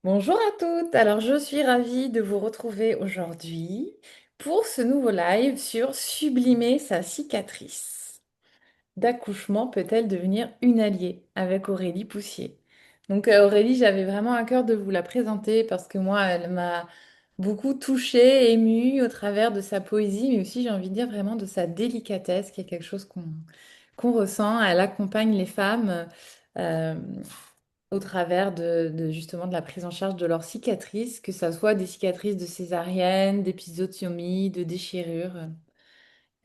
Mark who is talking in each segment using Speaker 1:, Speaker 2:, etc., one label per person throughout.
Speaker 1: Bonjour à toutes, alors je suis ravie de vous retrouver aujourd'hui pour ce nouveau live sur sublimer sa cicatrice. D'accouchement peut-elle devenir une alliée avec Aurélie Poussier? Donc Aurélie, j'avais vraiment à cœur de vous la présenter parce que moi, elle m'a beaucoup touchée, émue au travers de sa poésie, mais aussi j'ai envie de dire vraiment de sa délicatesse, qui est quelque chose qu'on ressent. Elle accompagne les femmes. euh, Au travers justement de la prise en charge de leurs cicatrices, que ça soit des cicatrices de césarienne, d'épisodiomies, de déchirures.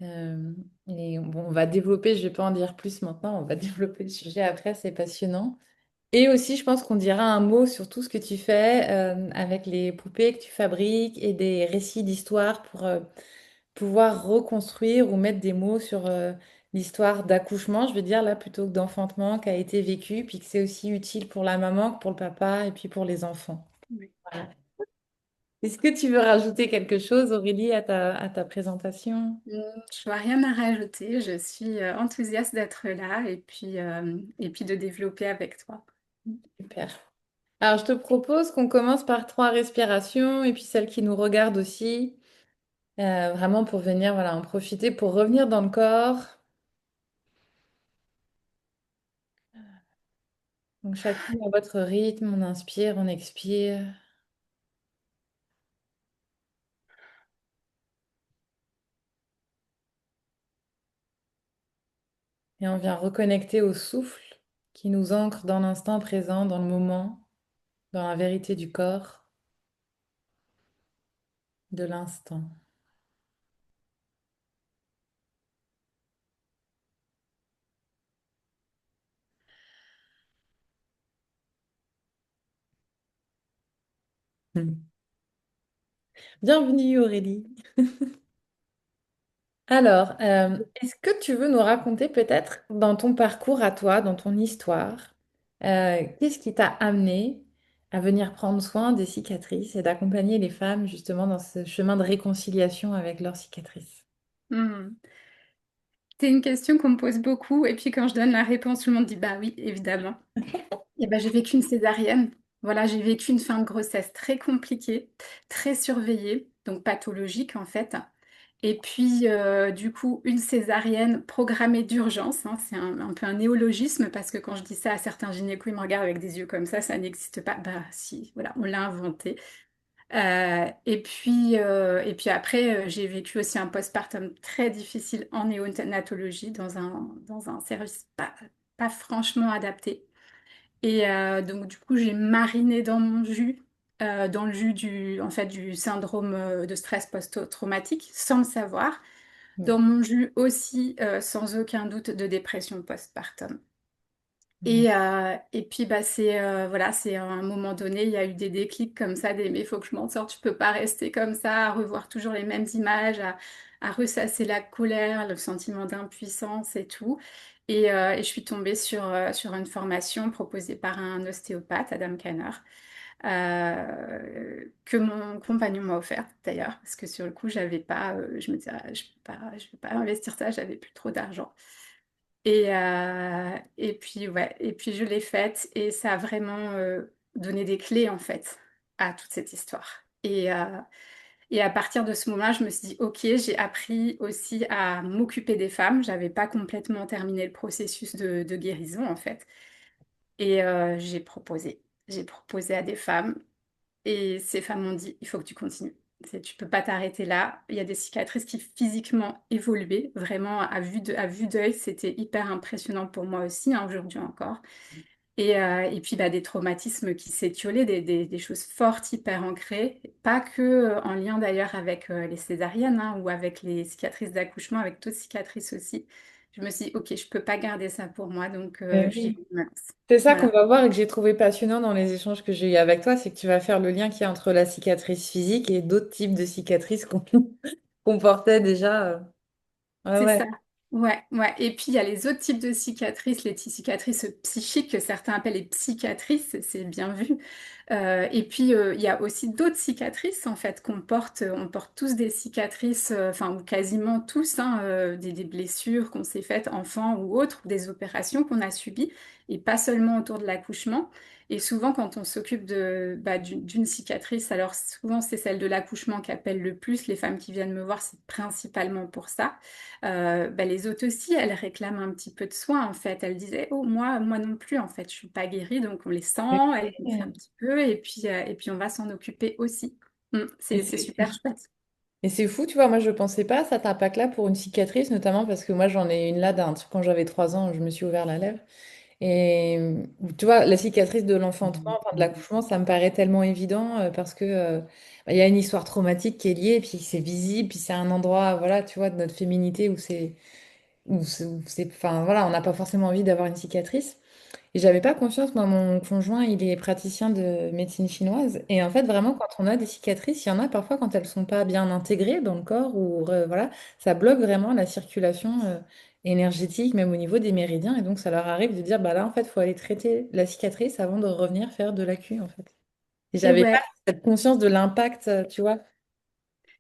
Speaker 1: Euh, et bon, on va développer, je vais pas en dire plus maintenant, on va développer le sujet après, c'est passionnant. Et aussi, je pense qu'on dira un mot sur tout ce que tu fais avec les poupées que tu fabriques et des récits d'histoire pour pouvoir reconstruire ou mettre des mots sur l'histoire d'accouchement, je veux dire là plutôt que d'enfantement qui a été vécu, puis que c'est aussi utile pour la maman que pour le papa et puis pour les enfants.
Speaker 2: Oui.
Speaker 1: Voilà. Est-ce que tu veux rajouter quelque chose, Aurélie, à ta présentation?
Speaker 2: Je vois rien à rajouter. Je suis enthousiaste d'être là et puis de développer avec toi.
Speaker 1: Super. Alors, je te propose qu'on commence par trois respirations et puis celle qui nous regarde aussi, vraiment pour venir, voilà, en profiter pour revenir dans le corps. Donc, chacune à votre rythme, on inspire, on expire et on vient reconnecter au souffle qui nous ancre dans l'instant présent, dans le moment, dans la vérité du corps, de l'instant. Hmm. Bienvenue Aurélie. Alors, est-ce que tu veux nous raconter peut-être dans ton parcours à toi, dans ton histoire, qu'est-ce qui t'a amené à venir prendre soin des cicatrices et d'accompagner les femmes justement dans ce chemin de réconciliation avec leurs cicatrices?
Speaker 2: Mhm. C'est une question qu'on me pose beaucoup et puis quand je donne la réponse, tout le monde dit bah oui, évidemment. Et ben, j'ai vécu une césarienne. Voilà, j'ai vécu une fin de grossesse très compliquée, très surveillée, donc pathologique en fait. Et puis, du coup, une césarienne programmée d'urgence, hein, c'est un peu un néologisme parce que quand je dis ça à certains gynécos, ils me regardent avec des yeux comme ça n'existe pas. Bah si, voilà, on l'a inventé. Et puis après, j'ai vécu aussi un postpartum très difficile en néonatologie dans un service pas franchement adapté. Et donc, du coup, j'ai mariné dans mon jus, dans le jus en fait, du syndrome de stress post-traumatique, sans le savoir.
Speaker 1: Oui.
Speaker 2: Dans mon jus aussi, sans aucun doute, de dépression postpartum.
Speaker 1: Ouais.
Speaker 2: Et puis, bah, voilà, c'est à un moment donné, il y a eu des déclics comme ça, mais il faut que je m'en sorte, tu peux pas rester comme ça, à revoir toujours les mêmes images, à ressasser la colère, le sentiment d'impuissance et tout. Et je suis tombée sur une formation proposée par un ostéopathe, Adam Kanner, que mon compagnon m'a offerte d'ailleurs, parce que sur le coup, j'avais pas, je me disais, ah, je peux pas investir ça, j'avais plus trop d'argent. Et puis, ouais, et puis je l'ai faite et ça a vraiment donné des clés en fait à toute cette histoire. Et à partir de ce moment-là, je me suis dit, ok, j'ai appris aussi à m'occuper des femmes. J'avais pas complètement terminé le processus de guérison en fait. Et j'ai proposé à des femmes et ces femmes m'ont dit, il faut que tu continues. Tu peux pas t'arrêter là. Il y a des cicatrices qui physiquement évoluaient. Vraiment, à vue d'œil, c'était hyper impressionnant pour moi aussi, hein, aujourd'hui encore. Et puis, bah, des traumatismes qui s'étiolaient, des choses fortes, hyper ancrées. Pas que en lien d'ailleurs avec les césariennes hein, ou avec les cicatrices d'accouchement, avec d'autres cicatrices aussi. Je me suis dit, ok, je peux pas garder ça pour moi, donc
Speaker 1: Ben
Speaker 2: j'y
Speaker 1: oui.
Speaker 2: vais mince.
Speaker 1: C'est ça qu'on
Speaker 2: Voilà,
Speaker 1: va voir et que j'ai trouvé passionnant dans les échanges que j'ai eu avec toi, c'est que tu vas faire le lien qu'il y a entre la cicatrice physique et d'autres types de cicatrices qu'on portait déjà. Ouais,
Speaker 2: c'est
Speaker 1: ouais.
Speaker 2: ça. Ouais, ouais. Et puis, il y a les autres types de cicatrices, cicatrices psychiques que certains appellent les psychiatrices, c'est bien vu. Et puis, il y a aussi d'autres cicatrices, en fait, qu'on porte. On porte tous des cicatrices, enfin, ou quasiment tous, hein, des blessures qu'on s'est faites enfant ou autres, ou des opérations qu'on a subies, et pas seulement autour de l'accouchement. Et souvent, quand on s'occupe d'une cicatrice, alors souvent c'est celle de l'accouchement qui appelle le plus. Les femmes qui viennent me voir, c'est principalement pour ça. Les autres aussi, elles réclament un petit peu de soin en fait. Elles disaient, oh moi non plus en fait, je suis pas guérie, donc on les sent, elles gonflent un
Speaker 1: Ouais.
Speaker 2: petit peu et puis on va s'en occuper aussi.
Speaker 1: Et
Speaker 2: C'est super chouette.
Speaker 1: et c'est fou, tu vois, moi je pensais pas à cet impact-là pour une cicatrice, notamment parce que moi j'en ai une là d'un truc quand j'avais 3 ans, je me suis ouvert la lèvre. Et tu vois, la cicatrice de l'enfantement, enfin de l'accouchement, ça me paraît tellement évident parce que il y a une histoire traumatique qui est liée, et puis c'est visible, puis c'est un endroit, voilà, tu vois, de notre féminité enfin voilà, on n'a pas forcément envie d'avoir une cicatrice. Et j'avais pas conscience, moi, mon conjoint, il est praticien de médecine chinoise. Et en fait, vraiment, quand on a des cicatrices, il y en a parfois quand elles sont pas bien intégrées dans le corps, ou voilà, ça bloque vraiment la circulation énergétique, même au niveau des méridiens. Et donc, ça leur arrive de dire, bah là, en fait, il faut aller traiter la cicatrice avant de revenir faire de l'acu, en fait. Et
Speaker 2: Et
Speaker 1: j'avais pas
Speaker 2: ouais,
Speaker 1: cette conscience de l'impact, tu vois.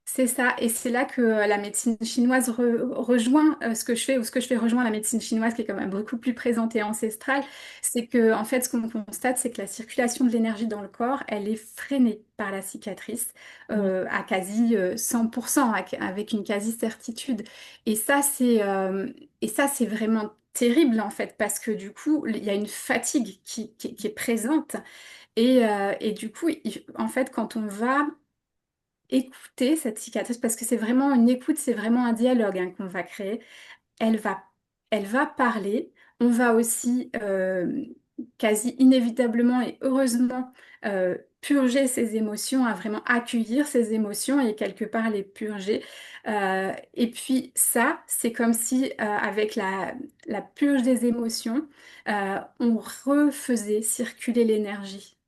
Speaker 2: c'est ça, et c'est là que la médecine chinoise rejoint ce que je fais, ou ce que je fais rejoint la médecine chinoise qui est quand même beaucoup plus présente et ancestrale. C'est que, en fait, ce qu'on constate, c'est que la circulation de l'énergie dans le corps, elle est freinée par la cicatrice
Speaker 1: Mm.
Speaker 2: à quasi 100%, avec une quasi-certitude. Et ça, c'est vraiment terrible, en fait, parce que du coup, il y a une fatigue qui est présente. Et du coup, en fait, quand on va écouter cette cicatrice, parce que c'est vraiment une écoute, c'est vraiment un dialogue qu'on va créer. Elle va, elle va parler. On va aussi quasi inévitablement et heureusement purger ses émotions, à vraiment accueillir ses émotions et quelque part les purger. Et puis ça, c'est comme si avec la purge des émotions, on refaisait circuler l'énergie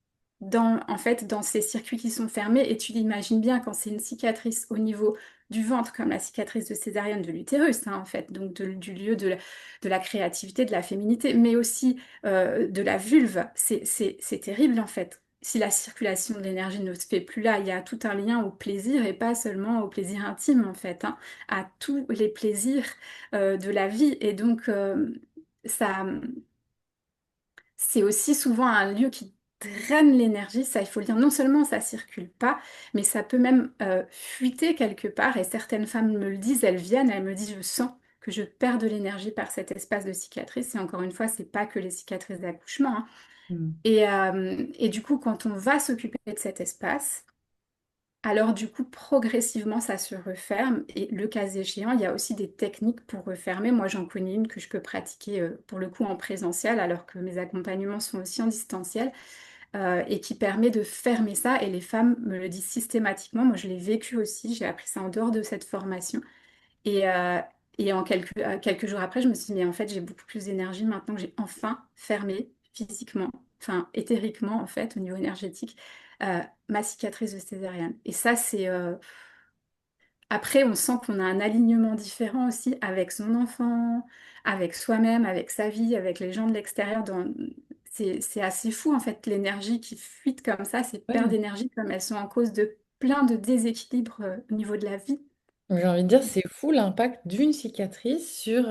Speaker 2: en fait, dans ces circuits qui sont fermés. Et tu l'imagines bien quand c'est une cicatrice au niveau du ventre, comme la cicatrice de césarienne de l'utérus, en fait, donc du lieu de la créativité, de la féminité, mais aussi de la vulve. C'est terrible, en fait. Si la circulation de l'énergie ne se fait plus là, il y a tout un lien au plaisir et pas seulement au plaisir intime, en fait, à tous les plaisirs de la vie. Et donc, ça, c'est aussi souvent un lieu qui draine l'énergie, ça il faut le dire. Non seulement ça circule pas, mais ça peut même fuiter quelque part. Et certaines femmes me le disent, elles viennent, elles me disent, je sens que je perds de l'énergie par cet espace de cicatrice. Et encore une fois, c'est pas que les cicatrices d'accouchement.
Speaker 1: Mm.
Speaker 2: Et du coup, quand on va s'occuper de cet espace, alors du coup, progressivement, ça se referme. Et le cas échéant, il y a aussi des techniques pour refermer. Moi, j'en connais une que je peux pratiquer pour le coup en présentiel, alors que mes accompagnements sont aussi en distanciel, et qui permet de fermer ça. Et les femmes me le disent systématiquement. Moi, je l'ai vécu aussi. J'ai appris ça en dehors de cette formation. Et, euh, et en quelques jours après, je me suis dit, mais en fait, j'ai beaucoup plus d'énergie maintenant que j'ai enfin fermé physiquement, enfin éthériquement, en fait, au niveau énergétique, ma cicatrice de césarienne. Et ça, c'est... Après, on sent qu'on a un alignement différent aussi avec son enfant, avec soi-même, avec sa vie, avec les gens de l'extérieur. C'est assez fou, en fait, l'énergie qui fuite comme ça, ces pertes
Speaker 1: Ouais.
Speaker 2: d'énergie, comme elles sont en cause de plein de déséquilibres au niveau de la vie.
Speaker 1: J'ai envie de dire, c'est fou l'impact d'une cicatrice sur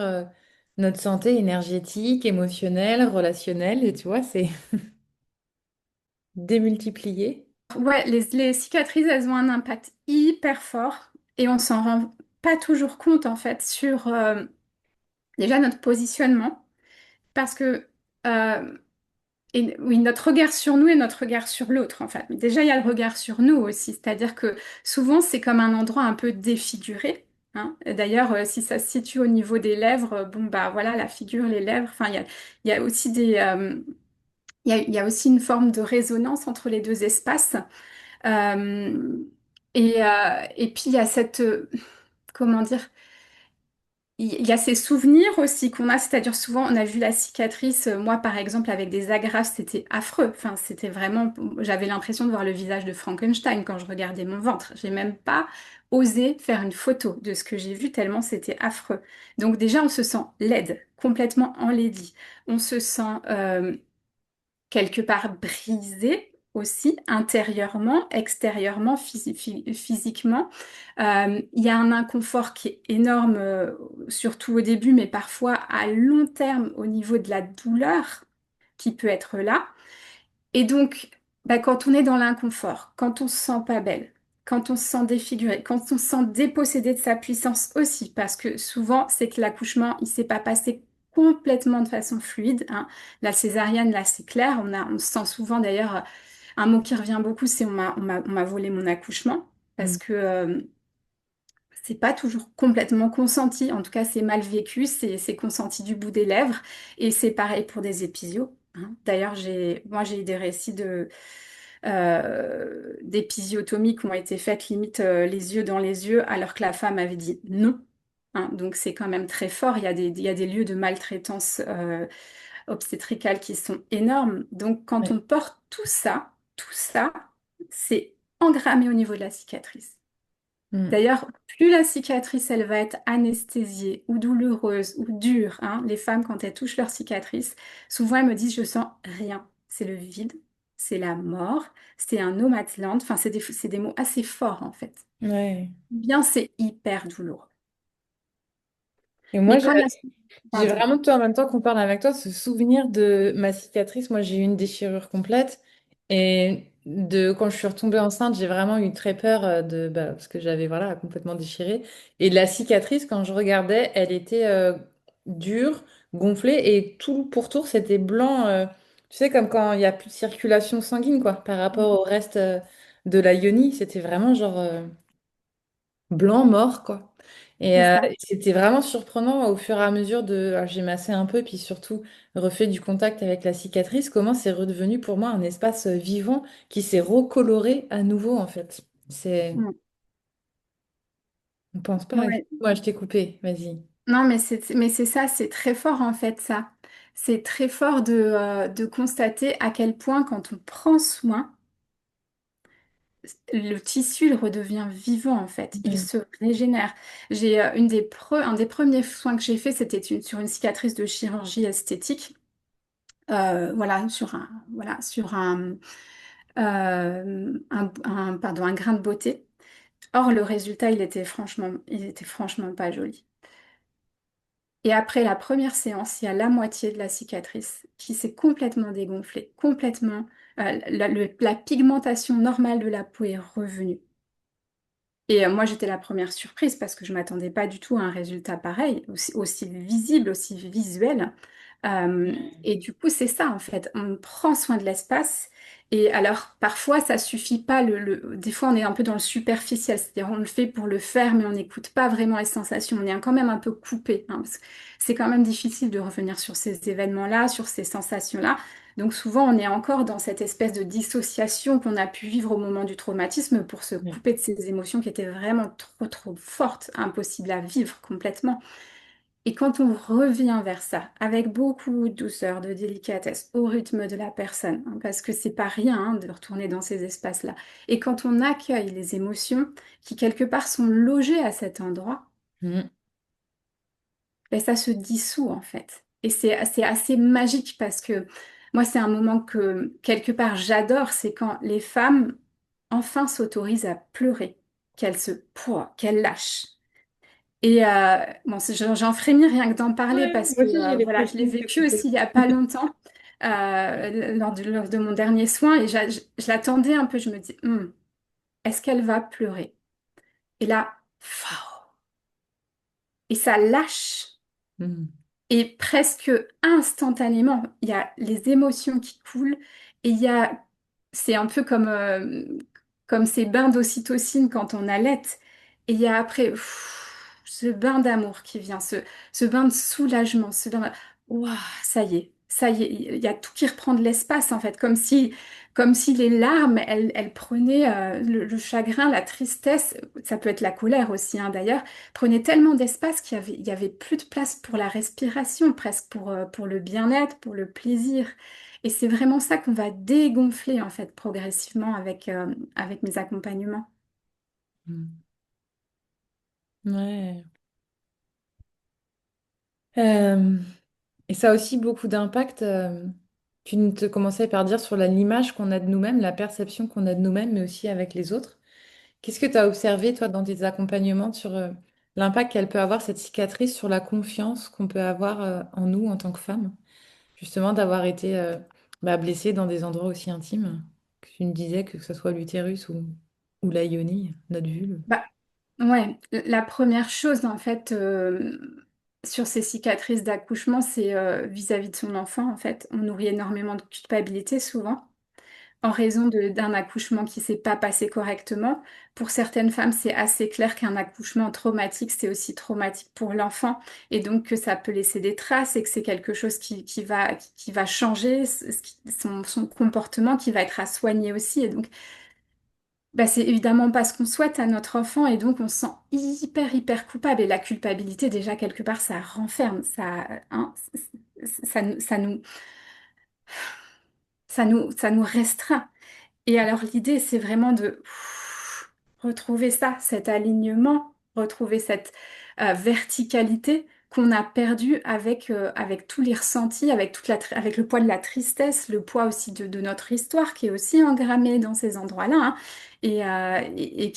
Speaker 1: notre santé énergétique, émotionnelle, relationnelle. Et tu vois, c'est démultiplié.
Speaker 2: Ouais, les cicatrices, elles ont un impact hyper fort et on s'en rend pas toujours compte en fait sur déjà notre positionnement parce que oui, notre regard sur nous et notre regard sur l'autre en fait. Mais déjà, il y a le regard sur nous aussi, c'est-à-dire que souvent c'est comme un endroit un peu défiguré. Et d'ailleurs, si ça se situe au niveau des lèvres, bon bah voilà, la figure, les lèvres, enfin il y a aussi il y a aussi une forme de résonance entre les deux espaces. Euh, et puis il y a comment dire, il y a ces souvenirs aussi qu'on a, c'est-à-dire souvent on a vu la cicatrice, moi par exemple avec des agrafes, c'était affreux, enfin c'était vraiment, j'avais l'impression de voir le visage de Frankenstein quand je regardais mon ventre. J'ai même pas osé faire une photo de ce que j'ai vu tellement c'était affreux. Donc déjà on se sent laide, complètement enlaidi. On se sent quelque part brisé aussi, intérieurement, extérieurement, physiquement. Il y a un inconfort qui est énorme, surtout au début, mais parfois à long terme au niveau de la douleur qui peut être là. Et donc, bah, quand on est dans l'inconfort, quand on se sent pas belle, quand on se sent défiguré, quand on se sent dépossédé de sa puissance aussi, parce que souvent, c'est que l'accouchement, il s'est pas passé complètement de façon fluide, hein. La césarienne, là, c'est clair. On se sent souvent, d'ailleurs, un mot qui revient beaucoup, c'est on m'a volé mon accouchement, parce
Speaker 1: Mm.
Speaker 2: que c'est pas toujours complètement consenti. En tout cas, c'est mal vécu, c'est consenti du bout des lèvres. Et c'est pareil pour des épisiots, hein. D'ailleurs, moi, j'ai eu des récits d'épisiotomies qui ont été faites limite les yeux dans les yeux, alors que la femme avait dit non, hein. Donc, c'est quand même très fort. Il y a des lieux de maltraitance obstétricale qui sont énormes. Donc, quand
Speaker 1: Ouais.
Speaker 2: on porte tout ça, c'est engrammé au niveau de la cicatrice.
Speaker 1: Mm.
Speaker 2: D'ailleurs, plus la cicatrice, elle va être anesthésiée ou douloureuse ou dure, hein, les femmes, quand elles touchent leur cicatrice, souvent elles me disent, je sens rien. C'est le vide, c'est la mort, c'est un no man's land. Enfin, c'est des mots assez forts, en fait.
Speaker 1: Ouais.
Speaker 2: Bien, c'est hyper douloureux.
Speaker 1: Et moi,
Speaker 2: Mais quand la...
Speaker 1: j'ai
Speaker 2: Pardon.
Speaker 1: vraiment, toi, en même temps qu'on parle avec toi, ce souvenir de ma cicatrice. Moi, j'ai eu une déchirure complète. Et de quand je suis retombée enceinte, j'ai vraiment eu très peur parce que j'avais voilà, complètement déchiré. Et la cicatrice, quand je regardais, elle était dure, gonflée. Et tout pourtour, c'était blanc. Tu sais, comme quand il n'y a plus de circulation sanguine, quoi, par rapport au reste de la yoni. C'était vraiment genre blanc mort, quoi.
Speaker 2: C'est ça.
Speaker 1: Et c'était vraiment surprenant au fur et à mesure j'ai massé un peu, puis surtout refait du contact avec la cicatrice, comment c'est redevenu pour moi un espace vivant qui s'est recoloré à nouveau, en fait.
Speaker 2: Mm.
Speaker 1: On pense pas.
Speaker 2: Ouais.
Speaker 1: Moi, je t'ai coupé, vas-y.
Speaker 2: Non, mais c'est ça, c'est très fort, en fait, ça. C'est très fort de constater à quel point, quand on prend soin, le tissu, il redevient vivant en fait, il
Speaker 1: Mm.
Speaker 2: se régénère. J'ai un des premiers soins que j'ai fait, c'était sur une cicatrice de chirurgie esthétique, voilà, sur pardon, un grain de beauté. Or, le résultat, il était franchement pas joli. Et après la première séance, il y a la moitié de la cicatrice qui s'est complètement dégonflée, complètement, la pigmentation normale de la peau est revenue. Et moi, j'étais la première surprise parce que je m'attendais pas du tout à un résultat pareil, aussi visible, aussi visuel. Et du coup, c'est ça, en fait. On prend soin de l'espace. Et alors, parfois, ça suffit pas. Des fois, on est un peu dans le superficiel. C'est-à-dire, on le fait pour le faire, mais on n'écoute pas vraiment les sensations. On est quand même un peu coupé, hein, parce que c'est quand même difficile de revenir sur ces événements-là, sur ces sensations-là. Donc souvent, on est encore dans cette espèce de dissociation qu'on a pu vivre au moment du traumatisme pour se
Speaker 1: Ouais.
Speaker 2: couper de ces émotions qui étaient vraiment trop, trop fortes, impossibles à vivre complètement. Et quand on revient vers ça, avec beaucoup de douceur, de délicatesse, au rythme de la personne, hein, parce que c'est pas rien, hein, de retourner dans ces espaces-là, et quand on accueille les émotions qui quelque part sont logées à cet endroit,
Speaker 1: Mm.
Speaker 2: ben, ça se dissout en fait. Et c'est assez magique parce que moi, c'est un moment que quelque part j'adore, c'est quand les femmes enfin s'autorisent à pleurer, qu'elles lâchent. Et bon, j'en frémis rien que d'en parler
Speaker 1: Ouais,
Speaker 2: parce
Speaker 1: moi
Speaker 2: que
Speaker 1: aussi, j'ai les
Speaker 2: voilà, je l'ai
Speaker 1: frissons, c'est
Speaker 2: vécu
Speaker 1: coupé.
Speaker 2: aussi il n'y a pas longtemps lors de mon dernier soin et je l'attendais un peu, je me dis, est-ce qu'elle va pleurer? Et là, fao, et ça lâche.
Speaker 1: Mm.
Speaker 2: Et presque instantanément, il y a les émotions qui coulent et c'est un peu comme ces bains d'ocytocine quand on allait. Et il y a après ce bain d'amour qui vient, ce bain de soulagement, Ouah, ça y est, il y a tout qui reprend de l'espace en fait, comme si les larmes, elles prenaient le chagrin, la tristesse, ça peut être la colère aussi hein, d'ailleurs prenait tellement d'espace il y avait plus de place pour la respiration, presque pour le bien-être, pour le plaisir. Et c'est vraiment ça qu'on va dégonfler en fait progressivement avec mes accompagnements.
Speaker 1: Mm. Ouais. Euh, et ça a aussi beaucoup d'impact. Tu ne te commençais par dire sur l'image qu'on a de nous-mêmes, la perception qu'on a de nous-mêmes, mais aussi avec les autres. Qu'est-ce que tu as observé, toi, dans tes accompagnements sur l'impact qu'elle peut avoir, cette cicatrice, sur la confiance qu'on peut avoir en nous en tant que femmes? Justement, d'avoir été Bah, blessé dans des endroits aussi intimes que tu me disais, que ce soit l'utérus ou la ionie, notre vulve.
Speaker 2: Bah, ouais, la première chose en fait sur ces cicatrices d'accouchement, c'est vis-à-vis de son enfant en fait. On nourrit énormément de culpabilité souvent en raison d'un accouchement qui s'est pas passé correctement. Pour certaines femmes, c'est assez clair qu'un accouchement traumatique, c'est aussi traumatique pour l'enfant et donc que ça peut laisser des traces et que c'est quelque chose qui va changer son comportement, qui va être à soigner aussi. Et donc, bah, c'est évidemment pas ce qu'on souhaite à notre enfant et donc on se sent hyper coupable. Et la culpabilité, déjà, quelque part, ça renferme, hein, ça nous, ça nous restreint. Et alors l'idée, c'est vraiment de retrouver ça, cet alignement, retrouver cette verticalité qu'on a perdue avec tous les ressentis, avec le poids de la tristesse, le poids aussi de notre histoire qui est aussi engrammée dans ces endroits-là, hein, et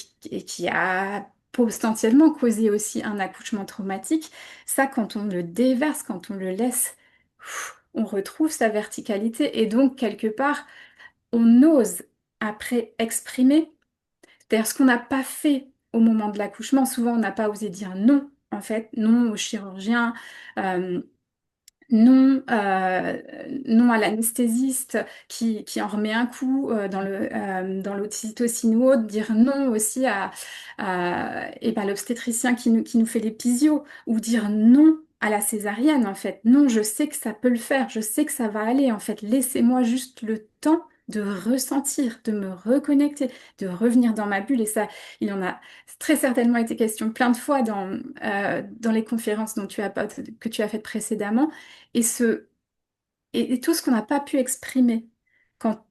Speaker 2: qui a potentiellement causé aussi un accouchement traumatique. Ça, quand on le déverse, quand on le laisse, on retrouve sa verticalité et donc quelque part on ose après exprimer. C'est-à-dire ce qu'on n'a pas fait au moment de l'accouchement. Souvent, on n'a pas osé dire non, en fait, non au chirurgien, euh, non, non à l'anesthésiste qui en remet un coup dans l'ocytocine ou autre, dire non aussi et ben, l'obstétricien qui nous fait les pisios, ou dire non à la césarienne en fait. Non, je sais que ça peut le faire, je sais que ça va aller en fait. Laissez-moi juste le temps de ressentir, de me reconnecter, de revenir dans ma bulle. Et ça, il en a très certainement été question plein de fois dans les conférences que tu as faites précédemment. Et, et tout ce qu'on n'a pas pu exprimer, quand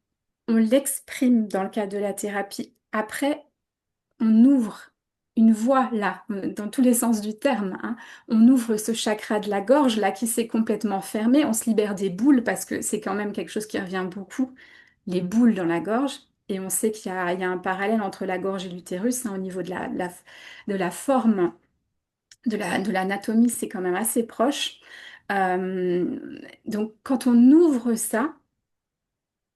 Speaker 2: on l'exprime dans le cadre de la thérapie, après, on ouvre une voie là, dans tous les sens du terme, hein. On ouvre ce chakra de la gorge là qui s'est complètement fermé, on se libère des boules parce que c'est quand même quelque chose qui revient beaucoup, les boules dans la gorge. Et on sait il y a un parallèle entre la gorge et l'utérus, hein, au niveau de la forme de l'anatomie, c'est quand même assez proche. Donc, quand on ouvre ça,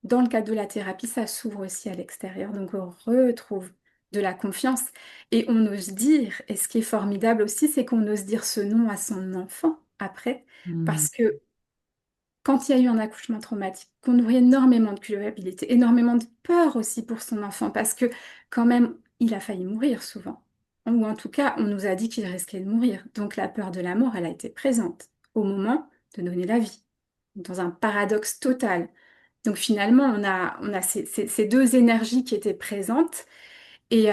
Speaker 2: dans le cadre de la thérapie, ça s'ouvre aussi à l'extérieur. Donc, on retrouve de la confiance et on ose dire, et ce qui est formidable aussi, c'est qu'on ose dire ce non à son enfant après,
Speaker 1: Hmm.
Speaker 2: parce que quand il y a eu un accouchement traumatique, qu'on nourrit énormément de culpabilité, énormément de peur aussi pour son enfant, parce que quand même, il a failli mourir souvent. Ou en tout cas, on nous a dit qu'il risquait de mourir. Donc la peur de la mort, elle a été présente au moment de donner la vie, dans un paradoxe total. Donc finalement, on a ces deux énergies qui étaient présentes et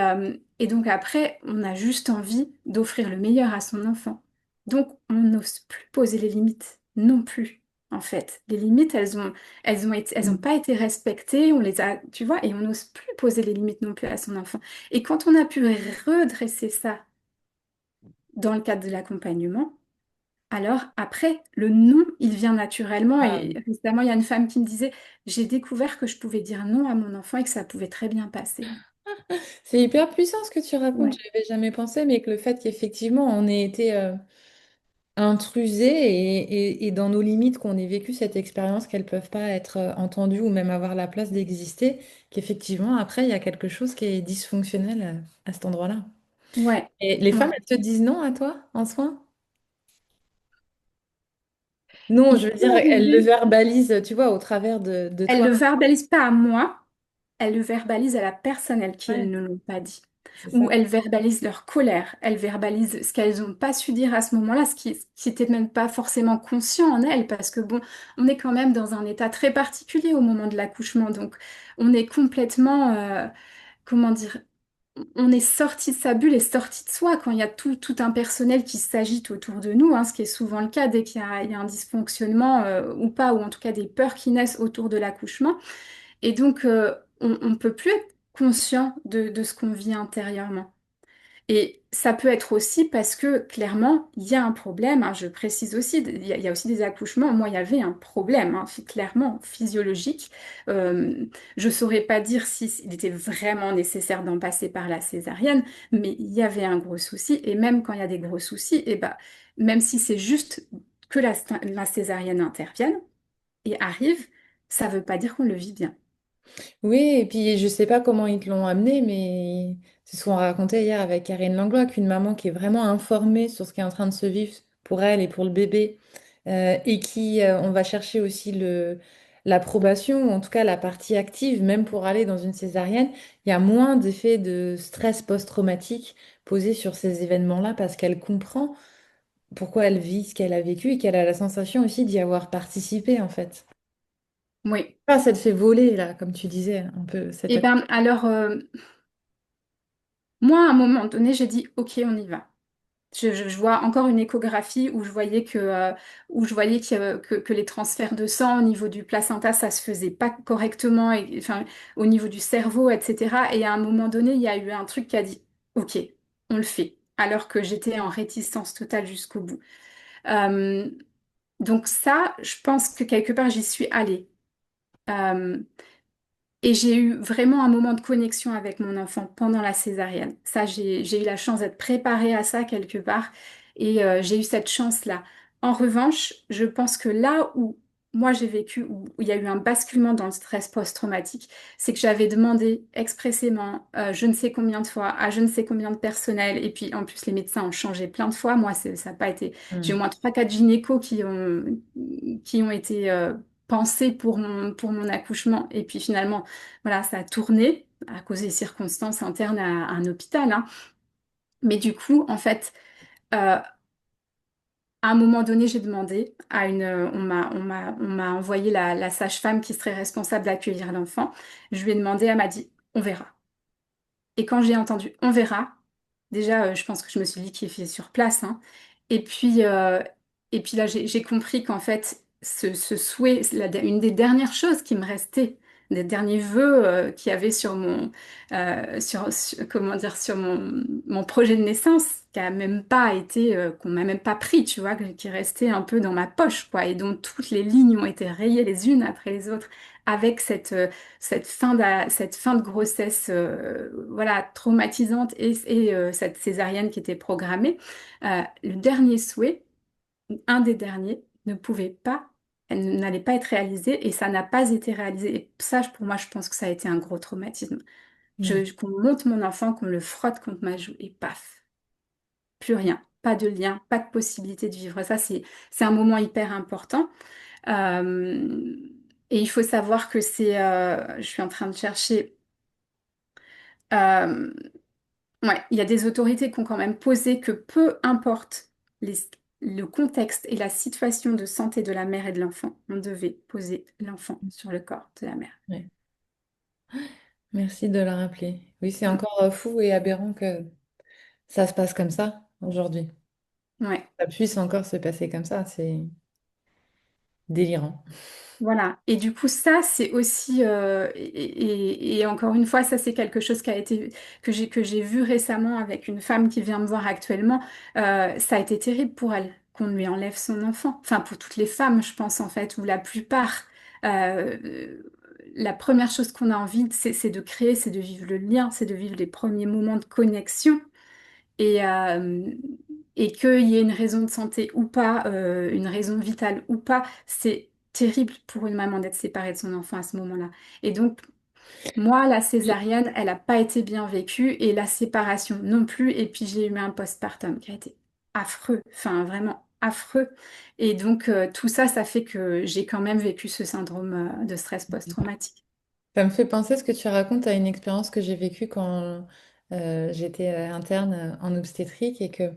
Speaker 2: donc après, on a juste envie d'offrir le meilleur à son enfant. Donc on n'ose plus poser les limites non plus, en fait. Les limites, elles ont pas été respectées, on les a, tu vois, et on n'ose plus poser les limites non plus à son enfant. Et quand on a pu redresser ça dans le cadre de l'accompagnement, alors après, le non, il vient naturellement.
Speaker 1: Ah,
Speaker 2: Et récemment, il y a une femme qui me disait, j'ai découvert que je pouvais dire non à mon enfant et que ça pouvait très bien passer.
Speaker 1: c'est hyper puissant ce que tu racontes,
Speaker 2: Ouais.
Speaker 1: je n'avais jamais pensé, mais que le fait qu'effectivement on ait été intrusé et dans nos limites qu'on ait vécu cette expérience, qu'elles peuvent pas être entendues ou même avoir la place d'exister, qu'effectivement après il y a quelque chose qui est dysfonctionnel à cet endroit-là.
Speaker 2: Ouais.
Speaker 1: Et les femmes,
Speaker 2: Ouais.
Speaker 1: elles te disent non à toi en soins? Non,
Speaker 2: Il
Speaker 1: je veux
Speaker 2: peut
Speaker 1: dire, elles le
Speaker 2: arriver.
Speaker 1: verbalisent, tu vois, au travers de
Speaker 2: Elle
Speaker 1: toi.
Speaker 2: le verbalise pas à moi, elle le verbalise à la personne à qui elles
Speaker 1: Ouais,
Speaker 2: ne l'ont pas dit.
Speaker 1: c'est
Speaker 2: Ou
Speaker 1: ça.
Speaker 2: elles verbalisent leur colère, elles verbalisent ce qu'elles n'ont pas su dire à ce moment-là, ce qui n'était même pas forcément conscient en elles, parce que bon, on est quand même dans un état très particulier au moment de l'accouchement, donc on est complètement, comment dire, on est sorti de sa bulle et sorti de soi quand il y a tout un personnel qui s'agite autour de nous, hein, ce qui est souvent le cas dès il y a un dysfonctionnement ou pas, ou en tout cas des peurs qui naissent autour de l'accouchement. Et donc, on ne peut plus être conscient de ce qu'on vit intérieurement. Et ça peut être aussi parce que clairement, il y a un problème, hein, je précise aussi, il y a aussi des accouchements. Moi, il y avait un problème, hein, clairement physiologique. Je ne saurais pas dire s'il était vraiment nécessaire d'en passer par la césarienne, mais il y avait un gros souci. Et même quand il y a des gros soucis, et ben, même si c'est juste que la césarienne intervienne et arrive, ça veut pas dire qu'on le vit bien.
Speaker 1: Oui, et puis je sais pas comment ils te l'ont amené, mais c'est ce qu'on racontait hier avec Karine Langlois, qu'une maman qui est vraiment informée sur ce qui est en train de se vivre pour elle et pour le bébé, et qui, on va chercher aussi l'approbation, ou en tout cas la partie active, même pour aller dans une césarienne, il y a moins d'effets de stress post-traumatique posés sur ces événements-là parce qu'elle comprend pourquoi elle vit ce qu'elle a vécu et qu'elle a la sensation aussi d'y avoir participé en fait.
Speaker 2: Oui.
Speaker 1: Ah, ça te fait voler là, comme tu disais, un peu cette...
Speaker 2: Et ben alors, moi, à un moment donné, j'ai dit, OK, on y va. Je vois encore une échographie où je voyais que les transferts de sang au niveau du placenta, ça se faisait pas correctement, et, enfin, au niveau du cerveau, etc. Et à un moment donné, il y a eu un truc qui a dit, OK, on le fait, alors que j'étais en réticence totale jusqu'au bout. Euh, donc ça, je pense que quelque part, j'y suis allée. Euh, et j'ai eu vraiment un moment de connexion avec mon enfant pendant la césaриenne. Ça, j'ai eu la chance d'être préparée à ça quelque part. Et j'ai eu cette chance-là. En revanche, je pense que là où moi j'ai vécu, où il y a eu un basculement dans le stress post-traumatique, c'est que j'avais demandé expressément, je ne sais combien de fois, à je ne sais combien de personnel. Et puis en plus, les médecins ont changé plein de fois. Moi, ça n'a pas été. J'ai au
Speaker 1: Hmm.
Speaker 2: moins trois, quatre gynécos qui ont été pensés pour mon accouchement. Et puis finalement, voilà, ça a tourné à cause des circonstances internes à un hôpital, hein. Mais du coup, en fait, à un moment donné, j'ai demandé à une, on m'a envoyé la sage-femme qui serait responsable d'accueillir l'enfant. Je lui ai demandé, elle m'a dit, on verra. Et quand j'ai entendu on verra, déjà, je pense que je me suis liquéfiée sur place, hein. Et puis, euh, et puis là, j'ai compris qu'en fait, ce souhait, une des dernières choses qui me restait, des derniers vœux qu'il y avait sur comment dire, sur mon projet de naissance, qui a même pas été, qu'on m'a même pas pris, tu vois, qui restait un peu dans ma poche, quoi, et dont toutes les lignes ont été rayées les unes après les autres, avec cette fin de grossesse voilà, traumatisante et cette césarienne qui était programmée, le dernier souhait, un des derniers, ne pouvait pas, elle n'allait pas être réalisée et ça n'a pas été réalisé. Et ça, pour moi, je pense que ça a été un gros traumatisme.
Speaker 1: Hmm.
Speaker 2: Qu'on monte mon enfant, qu'on le frotte contre ma joue et paf, plus rien. Pas de lien, pas de possibilité de vivre ça. C'est un moment hyper important. Euh, et il faut savoir que je suis en train de chercher. Euh, ouais, il y a des autorités qui ont quand même posé que peu importe les- le contexte et la situation de santé de la mère et de l'enfant, on devait poser l'enfant sur le corps de la mère.
Speaker 1: Ouais. Merci de le rappeler. Oui, c'est
Speaker 2: Mm.
Speaker 1: encore fou et aberrant que ça se passe comme ça aujourd'hui.
Speaker 2: Ouais.
Speaker 1: Ça puisse encore se passer comme ça, c'est délirant.
Speaker 2: Voilà. Et du coup, ça, c'est aussi, et encore une fois, ça, c'est quelque chose que j'ai vu récemment avec une femme qui vient me voir actuellement. Ça a été terrible pour elle qu'on lui enlève son enfant. Enfin, pour toutes les femmes, je pense, en fait, ou la plupart. Euh, la première chose qu'on a envie, c'est de créer, c'est de vivre le lien, c'est de vivre les premiers moments de connexion. Et, et qu'il y ait une raison de santé ou pas, une raison vitale ou pas, c'est terrible pour une maman d'être séparée de son enfant à ce moment-là. Et donc, moi, la
Speaker 1: J'ai-
Speaker 2: césarienne, elle n'a pas été bien vécue et la séparation non plus. Et puis, j'ai eu un postpartum qui a été affreux, enfin vraiment affreux. Et donc, tout ça, ça fait que j'ai quand même vécu ce syndrome de stress post-traumatique.
Speaker 1: Ça me fait penser ce que tu racontes à une expérience que j'ai vécue quand j'étais interne en obstétrique et que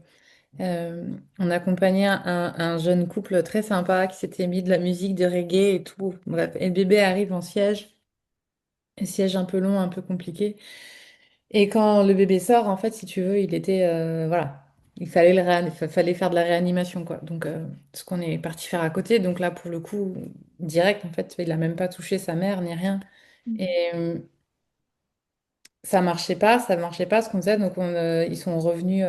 Speaker 1: on accompagnait un jeune couple très sympa qui s'était mis de la musique de reggae et tout. Bref, et le bébé arrive en siège, un siège un peu long, un peu compliqué. Et quand le bébé sort, en fait, si tu veux, il était, voilà, il fallait fallait faire de la réanimation, quoi. Donc, ce qu'on est parti faire à côté. Donc là, pour le coup, direct, en fait, il a même pas touché sa mère ni rien. Et ça marchait pas ce qu'on faisait. Donc, ils sont revenus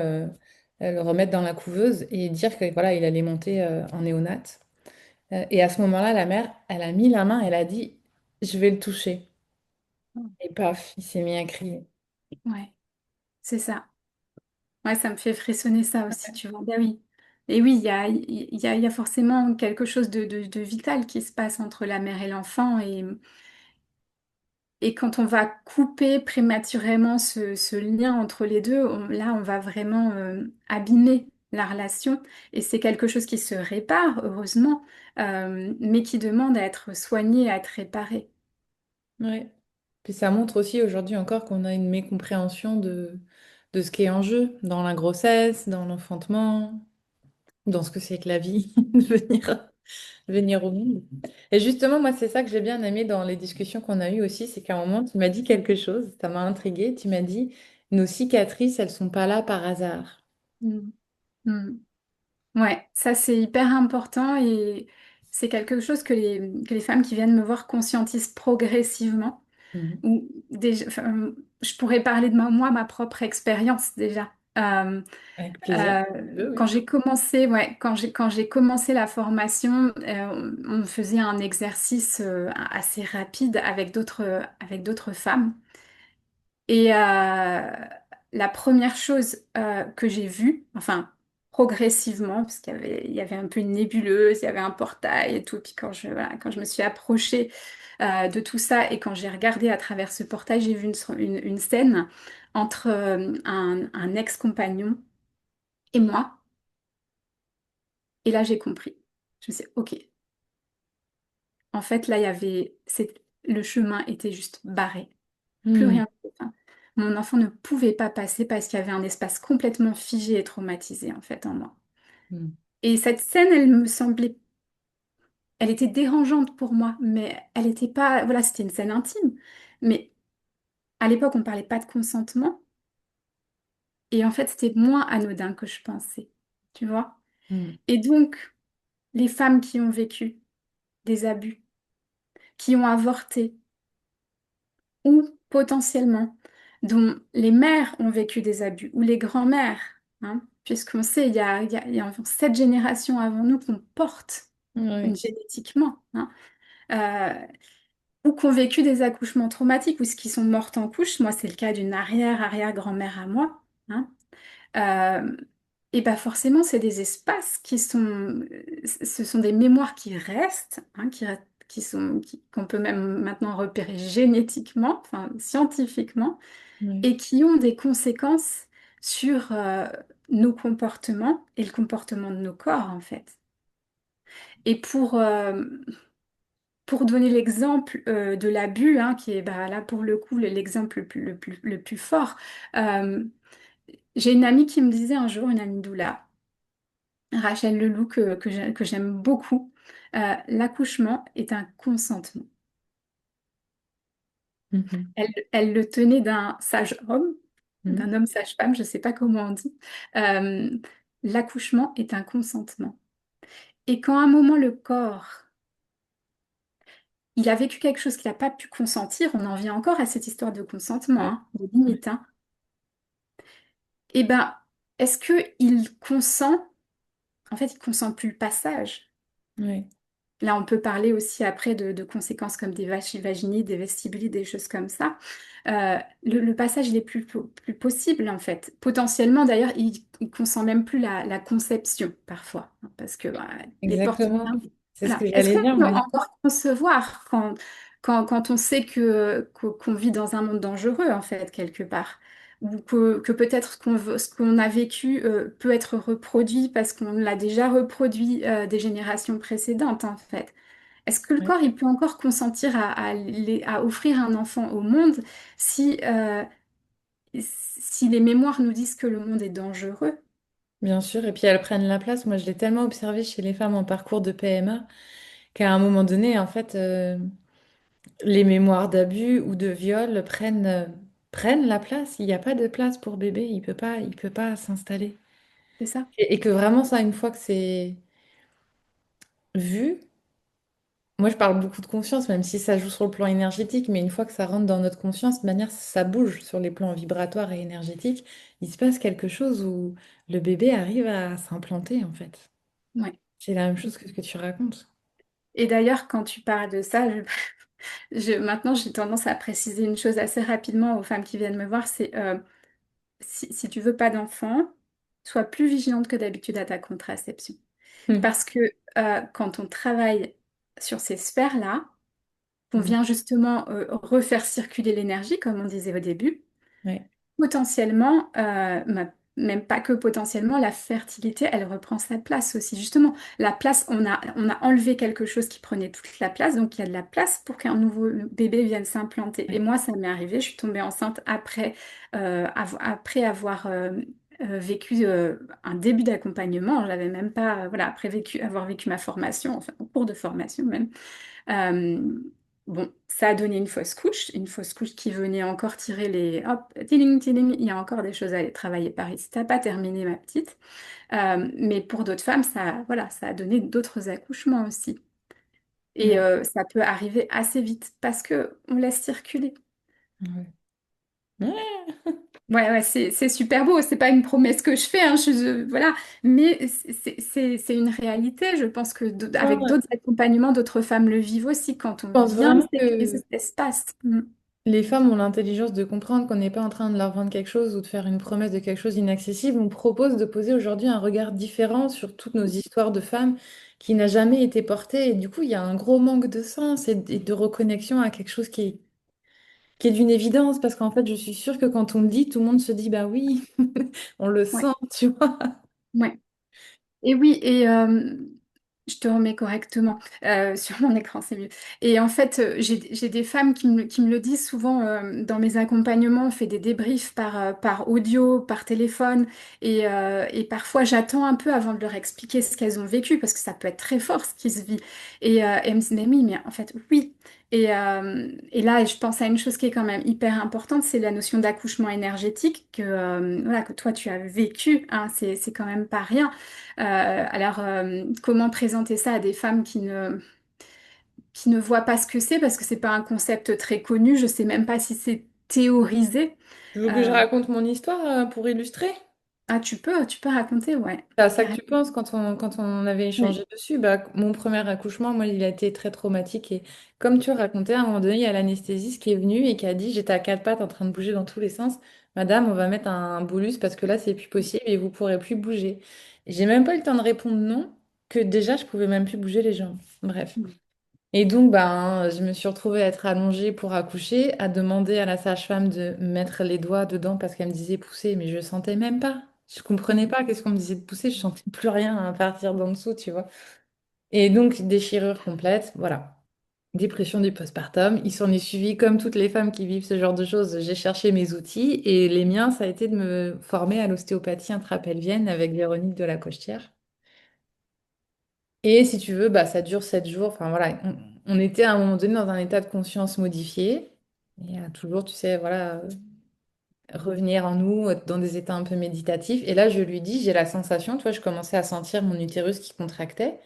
Speaker 1: le remettre dans la couveuse et dire que voilà, il allait monter en néonate. Et à ce moment-là, la mère, elle a mis la main, elle a dit, je vais le toucher. Et paf, il s'est mis à crier.
Speaker 2: Ouais, c'est ça. Ouais, ça me fait frissonner ça aussi, tu vois. Ben oui. Et oui, il y a forcément quelque chose de vital qui se passe entre la mère et l'enfant. Et quand on va couper prématurément ce lien entre les deux, là, on va vraiment abîmer la relation. Et c'est quelque chose qui se répare, heureusement, mais qui demande à être soigné, à être réparé.
Speaker 1: Ouais. Puis ça montre aussi aujourd'hui encore qu'on a une mécompréhension de ce qui est en jeu dans la grossesse, dans l'enfantement, dans ce que c'est que la vie, venir au monde. Et justement, moi, c'est ça que j'ai bien aimé dans les discussions qu'on a eues aussi, c'est qu'à un moment, tu m'as dit quelque chose, ça m'a intriguée, tu m'as dit, nos cicatrices, elles sont pas là par hasard.
Speaker 2: Mm. Mm. Ouais, ça c'est hyper important et c'est quelque chose que les femmes qui viennent me voir conscientisent progressivement.
Speaker 1: Mhm.
Speaker 2: Ou déjà, enfin, je pourrais parler de moi, ma propre expérience déjà. Euh,
Speaker 1: Avec plaisir.
Speaker 2: Quand
Speaker 1: Oui.
Speaker 2: j'ai commencé, ouais, quand j'ai commencé la formation, on faisait un exercice assez rapide avec d'autres femmes. Et la première chose que j'ai vue, enfin progressivement, parce il y avait un peu une nébuleuse, il y avait un portail et tout, puis voilà, quand je me suis approchée de tout ça et quand j'ai regardé à travers ce portail, j'ai vu une scène entre un ex-compagnon et moi. Et là, j'ai compris. Je me suis dit, ok, en fait, là, le chemin était juste barré. Plus
Speaker 1: Mhm.
Speaker 2: rien. Enfin, mon enfant ne pouvait pas passer parce qu'il y avait un espace complètement figé et traumatisé en fait en moi.
Speaker 1: Mhm.
Speaker 2: Et cette scène, elle me semblait, elle était dérangeante pour moi, mais elle n'était pas, voilà, c'était une scène intime. Mais à l'époque, on ne parlait pas de consentement et en fait, c'était moins anodin que je pensais, tu vois.
Speaker 1: Mhm.
Speaker 2: Et donc, les femmes qui ont vécu des abus, qui ont avorté, ou potentiellement dont les mères ont vécu des abus ou les grands-mères, hein, puisqu'on sait, il y a environ 7 générations avant nous qu'on porte
Speaker 1: Ouais.
Speaker 2: génétiquement, hein, euh, ou qui ont vécu des accouchements traumatiques ou qui sont mortes en couche. Moi, c'est le cas d'une arrière-arrière-grand-mère à moi. Hein. Euh, et bien forcément, c'est des espaces ce sont des mémoires qui restent, hein, qu'on peut même maintenant repérer génétiquement, enfin scientifiquement,
Speaker 1: Ouais.
Speaker 2: et qui ont des conséquences sur nos comportements et le comportement de nos corps, en fait. Et pour donner l'exemple de l'abus, hein, qui est bah, là pour le coup l'exemple le plus fort, euh, j'ai une amie qui me disait un jour, une amie doula, Rachel Leloup, que j'aime beaucoup, l'accouchement est un consentement.
Speaker 1: Mhm.
Speaker 2: Elle le tenait d'un sage homme,
Speaker 1: Mhm.
Speaker 2: d'un homme sage-femme, je ne sais pas comment on dit. Euh, L'accouchement est un consentement. Et quand à un moment le corps, il a vécu quelque chose qu'il n'a pas pu consentir, on en vient encore à cette histoire de consentement,
Speaker 1: Ouais.
Speaker 2: hein, de limite, hein, et ben, est-ce que il consent, en fait, il consent plus le passage.
Speaker 1: Ouais.
Speaker 2: Là, on peut parler aussi après de conséquences comme des vaginites, des vestibulites, des choses comme ça. Le passage, il est plus possible, en fait. Potentiellement, d'ailleurs, il consent même plus la conception, parfois, hein, parce que bah, les portes...
Speaker 1: Exactement. C'est ce
Speaker 2: Voilà.
Speaker 1: que
Speaker 2: Est-ce
Speaker 1: j'allais
Speaker 2: qu'on
Speaker 1: dire,
Speaker 2: peut
Speaker 1: moi.
Speaker 2: encore concevoir quand on sait qu'on vit dans un monde dangereux, en fait, quelque part? Ou que peut-être ce qu'on a vécu peut être reproduit parce qu'on l'a déjà reproduit des générations précédentes, en fait. Est-ce que le
Speaker 1: Ouais.
Speaker 2: corps, il peut encore consentir à offrir un enfant au monde si, si les mémoires nous disent que le monde est dangereux?
Speaker 1: Bien sûr, et puis elles prennent la place. Moi, je l'ai tellement observé chez les femmes en parcours de PMA qu'à un moment donné, en fait, les mémoires d'abus ou de viol prennent la place. Il n'y a pas de place pour bébé, il peut pas s'installer.
Speaker 2: C'est ça?
Speaker 1: Et que vraiment ça, une fois que c'est vu, moi je parle beaucoup de conscience, même si ça joue sur le plan énergétique, mais une fois que ça rentre dans notre conscience, de manière ça bouge sur les plans vibratoires et énergétiques, il se passe quelque chose où le bébé arrive à s'implanter en fait.
Speaker 2: Ouais.
Speaker 1: C'est la même chose que ce que tu racontes.
Speaker 2: Et d'ailleurs, quand tu parles de ça, maintenant j'ai tendance à préciser une chose assez rapidement aux femmes qui viennent me voir, c'est si tu veux pas d'enfant, sois plus vigilante que d'habitude à ta contraception.
Speaker 1: Hmm.
Speaker 2: Parce que quand on travaille sur ces sphères-là, qu'on
Speaker 1: Hmm.
Speaker 2: vient justement refaire circuler l'énergie, comme on disait au début,
Speaker 1: Ouais.
Speaker 2: potentiellement, même pas que potentiellement, la fertilité, elle reprend sa place aussi. Justement, la place, on a enlevé quelque chose qui prenait toute la place, donc il y a de la place pour qu'un nouveau bébé vienne s'implanter. Et
Speaker 1: Ouais.
Speaker 2: moi, ça m'est arrivé, je suis tombée enceinte après avoir vécu un début d'accompagnement. J'avais même pas, voilà, après avoir vécu ma formation, enfin, en cours de formation même. Euh, bon, ça a donné une fausse couche qui venait encore tirer les... Hop, tiling, tiling, il y a encore des choses à aller travailler par ici. T'as pas terminé, ma petite. Mais pour d'autres femmes, ça, voilà, ça a donné d'autres accouchements aussi. Et
Speaker 1: Ouais.
Speaker 2: ça peut arriver assez vite parce que on laisse circuler.
Speaker 1: Ouais. Ouais.
Speaker 2: Ouais, ouais, c'est super beau. C'est pas une promesse que je fais, hein, voilà. Mais c'est une réalité. Je pense que avec
Speaker 1: Ouais.
Speaker 2: d'autres accompagnements, d'autres femmes le vivent aussi quand on
Speaker 1: Je pense
Speaker 2: vient
Speaker 1: vraiment
Speaker 2: sécuriser
Speaker 1: que
Speaker 2: cet espace. Mm.
Speaker 1: les femmes ont l'intelligence de comprendre qu'on n'est pas en train de leur vendre quelque chose ou de faire une promesse de quelque chose d'inaccessible. On propose de poser aujourd'hui un regard différent sur toutes nos histoires de femmes qui n'a jamais été portée. Et du coup, il y a un gros manque de sens et de reconnexion à quelque chose qui est d'une évidence. Parce qu'en fait, je suis sûre que quand on le dit, tout le monde se dit, bah oui, on le
Speaker 2: Ouais,
Speaker 1: sent, tu vois.
Speaker 2: ouais. Et oui, et je te remets correctement sur mon écran, c'est mieux. Et en fait, j'ai des femmes qui me le disent souvent dans mes accompagnements. On fait des débriefs par audio, par téléphone. Et parfois, j'attends un peu avant de leur expliquer ce qu'elles ont vécu parce que ça peut être très fort ce qui se vit. Et elles me disent, mais oui, mais en fait, oui. Et là, je pense à une chose qui est quand même hyper importante, c'est la notion d'accouchement énergétique voilà, que toi, tu as vécu. Hein, c'est quand même pas rien. Comment présenter ça à des femmes qui ne voient pas ce que c'est, parce que c'est pas un concept très connu, je sais même pas si c'est théorisé.
Speaker 1: Tu veux que je
Speaker 2: Euh,
Speaker 1: raconte mon histoire pour illustrer?
Speaker 2: ah, tu peux raconter, ouais,
Speaker 1: C'est à ça que
Speaker 2: carrément.
Speaker 1: tu penses quand on avait
Speaker 2: Oui.
Speaker 1: échangé dessus. Bah, mon premier accouchement, moi, il a été très traumatique. Et comme tu racontais, à un moment donné, il y a l'anesthésiste qui est venu et qui a dit, j'étais à quatre pattes en train de bouger dans tous les sens. Madame, on va mettre un bolus parce que là, c'est plus possible et vous pourrez plus bouger. Et j'ai même pas eu le temps de répondre non, que déjà, je pouvais même plus bouger les jambes. Bref. Et donc, ben, je me suis retrouvée à être allongée pour accoucher, à demander à la sage-femme de mettre les doigts dedans parce qu'elle me disait pousser, mais je sentais même pas. Je comprenais pas qu'est-ce qu'on me disait de pousser, je sentais plus rien à partir d'en dessous, tu vois. Et donc, déchirure complète, voilà. Dépression du postpartum. Il s'en est suivi, comme toutes les femmes qui vivent ce genre de choses, j'ai cherché mes outils et les miens, ça a été de me former à l'ostéopathie intrapelvienne avec Véronique de la Costière. Et si tu veux, bah, ça dure 7 jours. Enfin voilà, on était à un moment donné dans un état de conscience modifié. Et toujours, tu sais, voilà, revenir en nous dans des états un peu méditatifs. Et là, je lui dis, j'ai la sensation, tu vois, je commençais à sentir mon utérus qui contractait.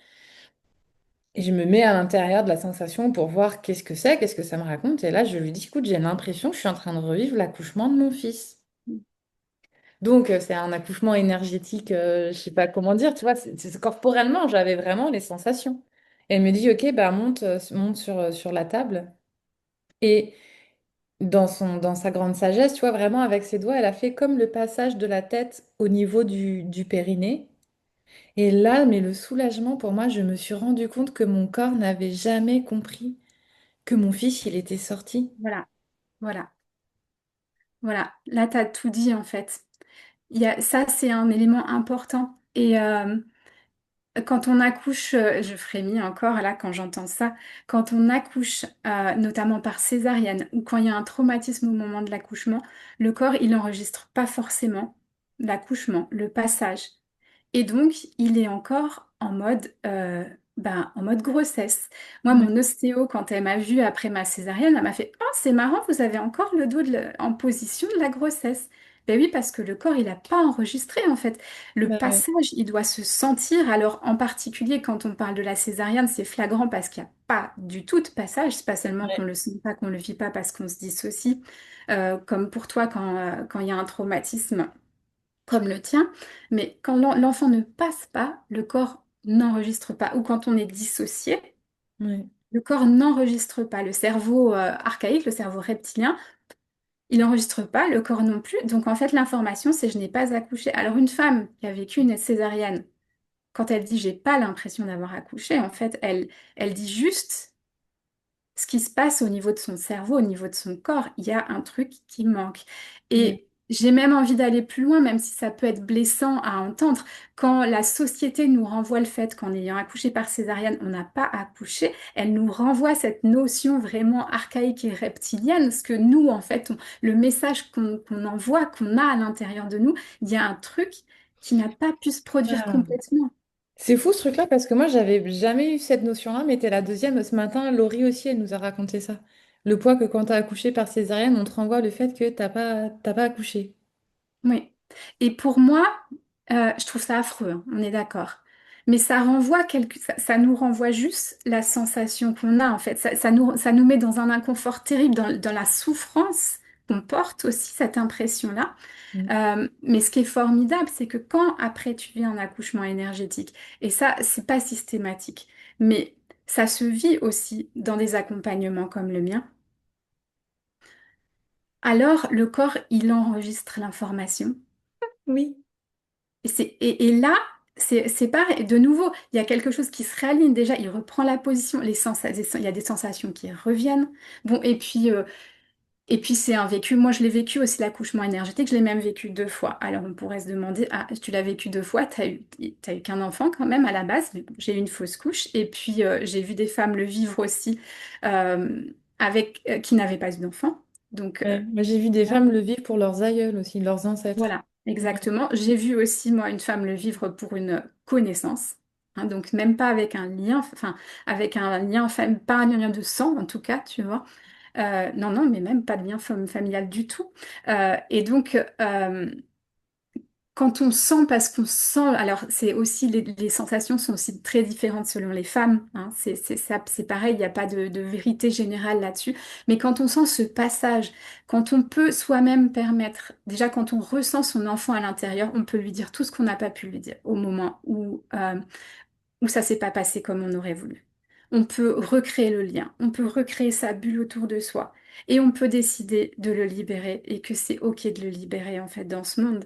Speaker 1: Et je me mets à l'intérieur de la sensation pour voir qu'est-ce que c'est, qu'est-ce que ça me raconte. Et là, je lui dis, écoute, j'ai l'impression que je suis en train de revivre l'accouchement de mon fils. Donc, c'est un accouchement énergétique, je sais pas comment dire, tu vois, corporellement, j'avais vraiment les sensations. Et elle me dit, ok, bah monte, monte sur la table. Et dans sa grande sagesse, tu vois, vraiment avec ses doigts, elle a fait comme le passage de la tête au niveau du périnée. Et là, mais le soulagement pour moi, je me suis rendu compte que mon corps n'avait jamais compris que mon fils, il était sorti.
Speaker 2: Voilà, voilà, voilà. Là, tu as tout dit, en fait. Ça, c'est un élément important. Et quand on accouche, je frémis encore là quand j'entends ça, quand on accouche, notamment par césarienne, ou quand il y a un traumatisme au moment de l'accouchement, le corps, il n'enregistre pas forcément l'accouchement, le passage. Et donc, il est encore en mode grossesse. Moi,
Speaker 1: Ouais,
Speaker 2: mon ostéo, quand elle m'a vue après ma césarienne, elle m'a fait: «Oh, c'est marrant, vous avez encore le dos en position de la grossesse.» Ben oui, parce que le corps, il n'a pas enregistré en fait. Le
Speaker 1: bah ouais,
Speaker 2: passage, il doit se sentir. Alors, en particulier, quand on parle de la césarienne, c'est flagrant parce qu'il n'y a pas du tout de passage. C'est pas seulement qu'on
Speaker 1: ouais,
Speaker 2: le sent pas, qu'on le vit pas parce qu'on se dissocie. Comme pour toi, quand il y a un traumatisme comme le tien, mais quand l'enfant ne passe pas, le corps n'enregistre pas. Ou quand on est dissocié,
Speaker 1: ouais.
Speaker 2: le corps n'enregistre pas. Le cerveau archaïque, le cerveau reptilien, Il n'enregistre pas, le corps non plus. Donc en fait, l'information, c'est je n'ai pas accouché. Alors une femme qui a vécu une césarienne, quand elle dit j'ai pas l'impression d'avoir accouché, en fait, elle dit juste ce qui se passe au niveau de son cerveau, au niveau de son corps. Il y a un truc qui manque.
Speaker 1: Mm.
Speaker 2: Et j'ai même envie d'aller plus loin, même si ça peut être blessant à entendre. Quand la société nous renvoie le fait qu'en ayant accouché par césarienne, on n'a pas accouché, elle nous renvoie cette notion vraiment archaïque et reptilienne, ce que nous, en fait, le message qu'on envoie, qu'on a à l'intérieur de nous, il y a un truc qui n'a pas pu se produire
Speaker 1: Ah.
Speaker 2: complètement.
Speaker 1: C'est fou ce truc-là parce que moi, j'avais jamais eu cette notion-là, mais t'es la deuxième ce matin. Laurie aussi, elle nous a raconté ça. Le poids que quand t'as accouché par césarienne, on te renvoie le fait que t'as pas accouché.
Speaker 2: Oui. Et pour moi, je trouve ça affreux, hein, on est d'accord. Mais ça renvoie ça nous renvoie juste la sensation qu'on a en fait. Ça nous met dans un inconfort terrible, dans la souffrance qu'on porte aussi cette impression-là.
Speaker 1: Mm.
Speaker 2: Mais ce qui est formidable, c'est que quand après tu vis un accouchement énergétique, et ça, c'est pas systématique, mais ça se vit aussi dans des accompagnements comme le mien. Alors le corps, il enregistre l'information.
Speaker 1: Oui.
Speaker 2: Et là, c'est pareil. De nouveau, il y a quelque chose qui se réaligne. Déjà, il reprend la position. Il y a des sensations qui reviennent. Bon, et puis c'est un vécu. Moi, je l'ai vécu aussi, l'accouchement énergétique. Je l'ai même vécu 2 fois. Alors, on pourrait se demander, ah, tu l'as vécu 2 fois, t'as eu qu'un enfant quand même à la base. J'ai eu une fausse couche. Et puis, j'ai vu des femmes le vivre aussi euh, qui n'avaient pas eu d'enfant. Donc,
Speaker 1: Ouais. Moi, j'ai vu des femmes le vivre pour leurs aïeuls aussi, leurs ancêtres.
Speaker 2: voilà, exactement. J'ai vu aussi, moi, une femme le vivre pour une connaissance, hein, donc même pas avec un lien, enfin, avec un lien, pas un lien de sang, en tout cas, tu vois. Non, non, mais même pas de lien familial du tout. Et donc, quand on sent, parce qu'on sent, alors c'est aussi, les sensations sont aussi très différentes selon les femmes, hein, c'est pareil, il n'y a pas de vérité générale là-dessus, mais quand on sent ce passage, quand on peut soi-même permettre, déjà quand on ressent son enfant à l'intérieur, on peut lui dire tout ce qu'on n'a pas pu lui dire au moment où ça s'est pas passé comme on aurait voulu. On peut recréer le lien, on peut recréer sa bulle autour de soi, et on peut décider de le libérer, et que c'est OK de le libérer en fait dans ce monde.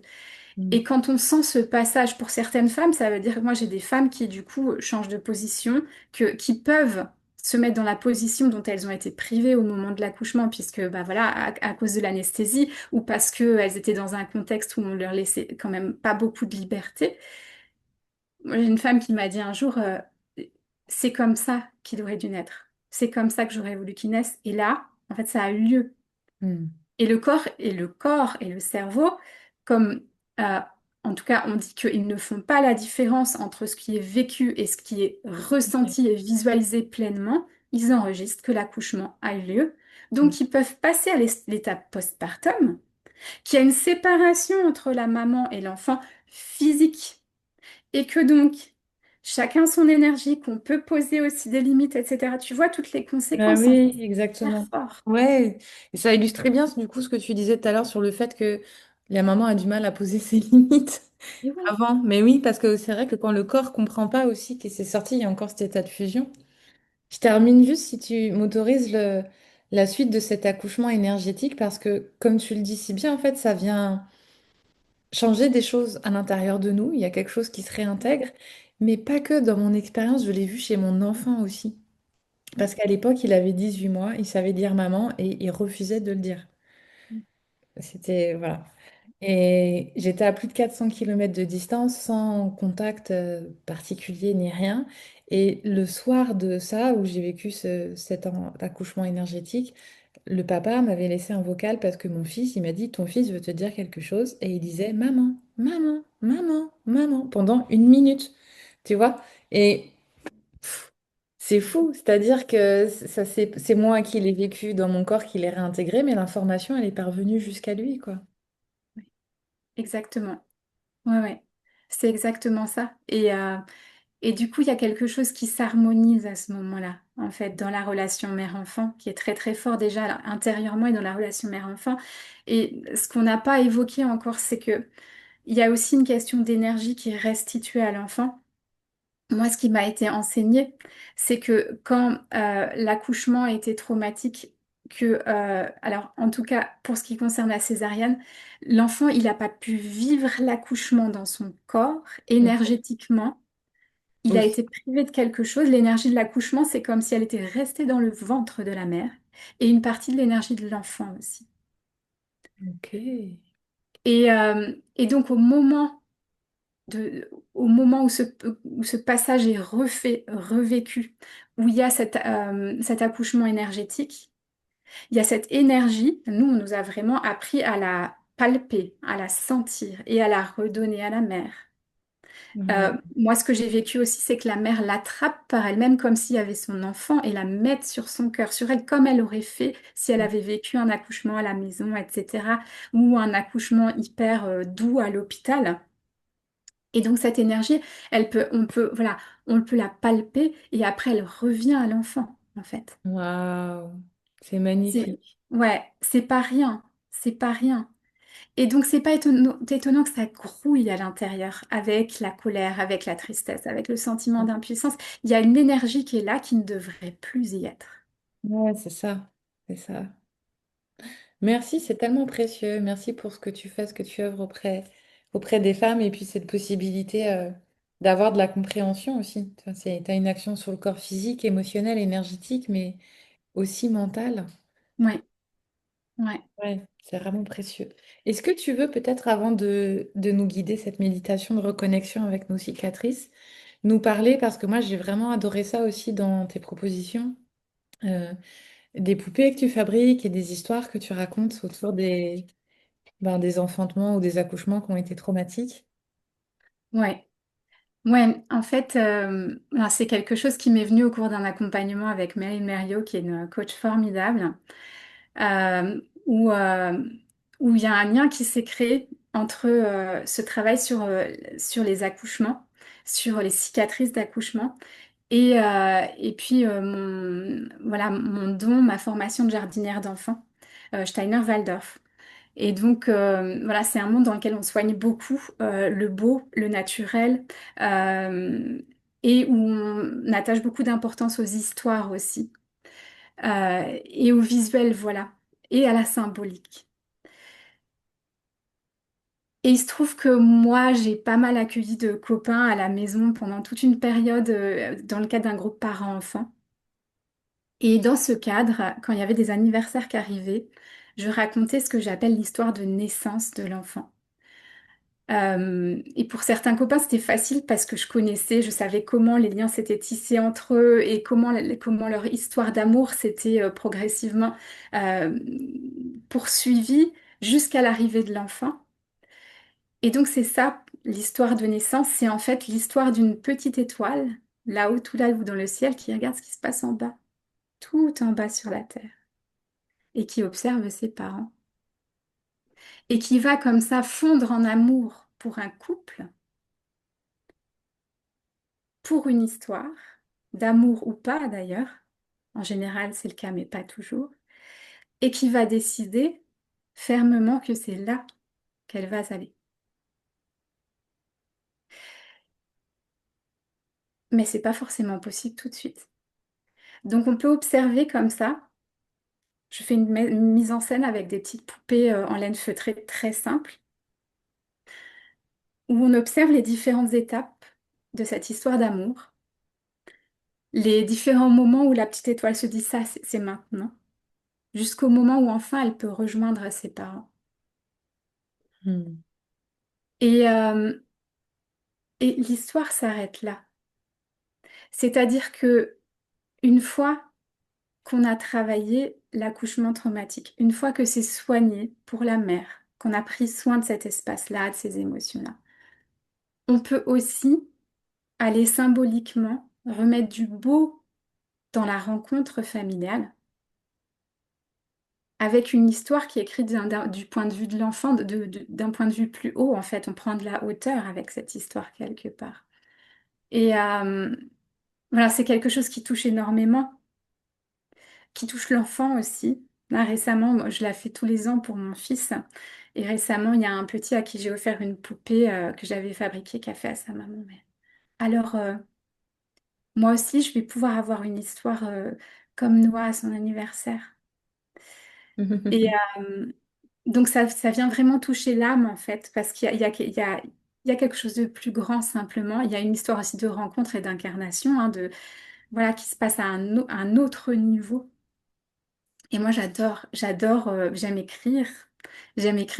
Speaker 1: Mm.
Speaker 2: Et quand on sent ce passage pour certaines femmes, ça veut dire que moi j'ai des femmes qui du coup changent de position, qui peuvent se mettre dans la position dont elles ont été privées au moment de l'accouchement, puisque bah voilà, à cause de l'anesthésie, ou parce qu'elles étaient dans un contexte où on leur laissait quand même pas beaucoup de liberté. Moi, j'ai une femme qui m'a dit un jour, c'est comme ça qu'il aurait dû naître. C'est comme ça que j'aurais voulu qu'il naisse. Et là, en fait, ça a eu lieu.
Speaker 1: Mm.
Speaker 2: Et le cerveau, comme euh, en tout cas on dit qu'ils ne font pas la différence entre ce qui est vécu et ce qui est
Speaker 1: Ouais.
Speaker 2: ressenti et visualisé pleinement, ils enregistrent que l'accouchement a eu lieu.
Speaker 1: Mm.
Speaker 2: Donc ils peuvent passer à l'étape postpartum, qu'il y a une séparation entre la maman et l'enfant physique, et que donc chacun son énergie, qu'on peut poser aussi des limites, etc. Tu vois toutes les
Speaker 1: Ah
Speaker 2: conséquences en fait,
Speaker 1: oui,
Speaker 2: c'est hyper
Speaker 1: exactement.
Speaker 2: fort.
Speaker 1: Ouais, et ça illustre très bien du coup ce que tu disais tout à l'heure sur le fait que la maman a du mal à poser ses limites
Speaker 2: Et oui.
Speaker 1: avant. Mais oui, parce que c'est vrai que quand le corps comprend pas aussi que c'est sorti, il y a encore cet état de fusion. Je termine juste si tu m'autorises la suite de cet accouchement énergétique parce que comme tu le dis si bien, en fait, ça vient changer des choses à l'intérieur de nous. Il y a quelque chose qui se réintègre, mais pas que dans mon expérience, je l'ai vu chez mon enfant aussi. Parce qu'à l'époque, il avait 18 mois, il savait dire maman et il refusait de le dire. C'était, voilà. Et j'étais à plus de 400 kilomètres de distance, sans contact particulier ni rien. Et le soir de ça, où j'ai vécu cet accouchement énergétique, le papa m'avait laissé un vocal parce que mon fils, il m'a dit, ton fils veut te dire quelque chose. Et il disait, maman, maman, maman, maman, pendant 1 minute. Tu vois? Et c'est fou, c'est-à-dire que ça, c'est moi qui l'ai vécu dans mon corps, qui l'ai réintégré, mais l'information, elle est parvenue jusqu'à lui, quoi.
Speaker 2: Oui, exactement. Ouais, ouais, c'est exactement ça. Et du coup, il y a quelque chose qui s'harmonise à ce moment-là, en fait, dans la relation mère-enfant, qui est très très fort déjà là, intérieurement et dans la relation mère-enfant. Et ce qu'on n'a pas évoqué encore, c'est que il y a aussi une question d'énergie qui est restituée à l'enfant. Moi, ce qui m'a été enseigné, c'est que quand l'accouchement a été traumatique, que, alors en tout cas pour ce qui concerne la césarienne, l'enfant, il n'a pas pu vivre l'accouchement dans son corps
Speaker 1: Ok.
Speaker 2: énergétiquement. Il a
Speaker 1: Aussi.
Speaker 2: été privé de quelque chose. L'énergie de l'accouchement, c'est comme si elle était restée dans le ventre de la mère et une partie de l'énergie de l'enfant aussi.
Speaker 1: Ok.
Speaker 2: Et donc au moment où ce passage est refait, revécu, où il y a cet accouchement énergétique, il y a cette énergie, nous, on nous a vraiment appris à la palper, à la sentir et à la redonner à la mère.
Speaker 1: Mhm.
Speaker 2: Moi, ce que j'ai vécu aussi, c'est que la mère l'attrape par elle-même comme s'il y avait son enfant et la mette sur son cœur, sur elle, comme elle aurait fait si elle avait vécu un accouchement à la maison, etc., ou un accouchement hyper doux à l'hôpital. Et donc cette énergie, voilà, on peut la palper et après elle revient à l'enfant, en fait.
Speaker 1: Waouh, c'est
Speaker 2: C'est,
Speaker 1: magnifique.
Speaker 2: ouais, c'est pas rien, c'est pas rien. Et donc c'est pas étonnant que ça grouille à l'intérieur avec la colère, avec la tristesse, avec le sentiment d'impuissance. Il y a une énergie qui est là qui ne devrait plus y être.
Speaker 1: Ouais, c'est ça. C'est ça. Merci, c'est tellement précieux. Merci pour ce que tu fais, ce que tu œuvres auprès des femmes et puis cette possibilité d'avoir de la compréhension aussi. Tu as une action sur le corps physique, émotionnel, énergétique, mais aussi mentale.
Speaker 2: Ouais, ouais,
Speaker 1: Ouais, c'est vraiment précieux. Est-ce que tu veux peut-être, avant de nous guider cette méditation de reconnexion avec nos cicatrices, nous parler, parce que moi j'ai vraiment adoré ça aussi dans tes propositions, euh, des poupées que tu fabriques et des histoires que tu racontes autour des enfantements ou des accouchements qui ont été traumatiques.
Speaker 2: ouais. Ouais, en fait, alors, c'est quelque chose qui m'est venu au cours d'un accompagnement avec Mary Merriot, qui est une coach formidable, euh, où, euh, où il y a un lien qui s'est créé entre ce travail sur les accouchements, sur les cicatrices d'accouchement, et puis voilà, mon don, ma formation de jardinière d'enfants, Steiner-Waldorf. Et donc, voilà, c'est un monde dans lequel on soigne beaucoup le beau, le naturel, euh, et où on attache beaucoup d'importance aux histoires aussi, et au visuel, voilà, et à la symbolique. Et il se trouve que moi, j'ai pas mal accueilli de copains à la maison pendant toute une période, dans le cadre d'un groupe parents-enfants. Et dans ce cadre, quand il y avait des anniversaires qui arrivaient, je racontais ce que j'appelle l'histoire de naissance de l'enfant. Et pour certains copains, c'était facile parce que je connaissais, je savais comment les liens s'étaient tissés entre eux et comment leur histoire d'amour s'était progressivement euh, poursuivie jusqu'à l'arrivée de l'enfant. Et donc c'est ça, l'histoire de naissance, c'est en fait l'histoire d'une petite étoile, là-haut, tout là-haut dans le ciel, qui regarde ce qui se passe en bas, tout en bas sur la terre, et qui observe ses parents, et qui va comme ça fondre en amour pour un couple pour une histoire, d'amour ou pas d'ailleurs, en général c'est le cas mais pas toujours, et qui va décider fermement que c'est là qu'elle va aller. Mais c'est pas forcément possible tout de suite. Donc on peut observer comme ça. Je fais une mise en scène avec des petites poupées en laine feutrée très simples, où on observe les différentes étapes de cette histoire d'amour, les différents moments où la petite étoile se dit ça, c'est maintenant, jusqu'au moment où enfin elle peut rejoindre ses parents.
Speaker 1: Hmm.
Speaker 2: Et, et l'histoire s'arrête là. C'est-à-dire que une fois qu'on a travaillé l'accouchement traumatique, une fois que c'est soigné pour la mère, qu'on a pris soin de cet espace-là, de ces émotions-là, on peut aussi aller symboliquement remettre du beau dans la rencontre familiale, avec une histoire qui est écrite du point de vue de l'enfant, d'un point de vue plus haut, en fait. On prend de la hauteur avec cette histoire quelque part. Et voilà, c'est quelque chose qui touche énormément, qui touche l'enfant aussi. Là, récemment, moi, je la fais tous les ans pour mon fils. Et récemment, il y a un petit à qui j'ai offert une poupée que j'avais fabriquée, qui a fait à sa maman. Alors, moi aussi, je vais pouvoir avoir une histoire comme Noah à son anniversaire. Et donc ça vient vraiment toucher l'âme en fait, parce qu'il y a quelque chose de plus grand simplement. Il y a une histoire aussi de rencontre et d'incarnation, hein, voilà, qui se passe à un autre niveau. Et moi j'adore, j'aime écrire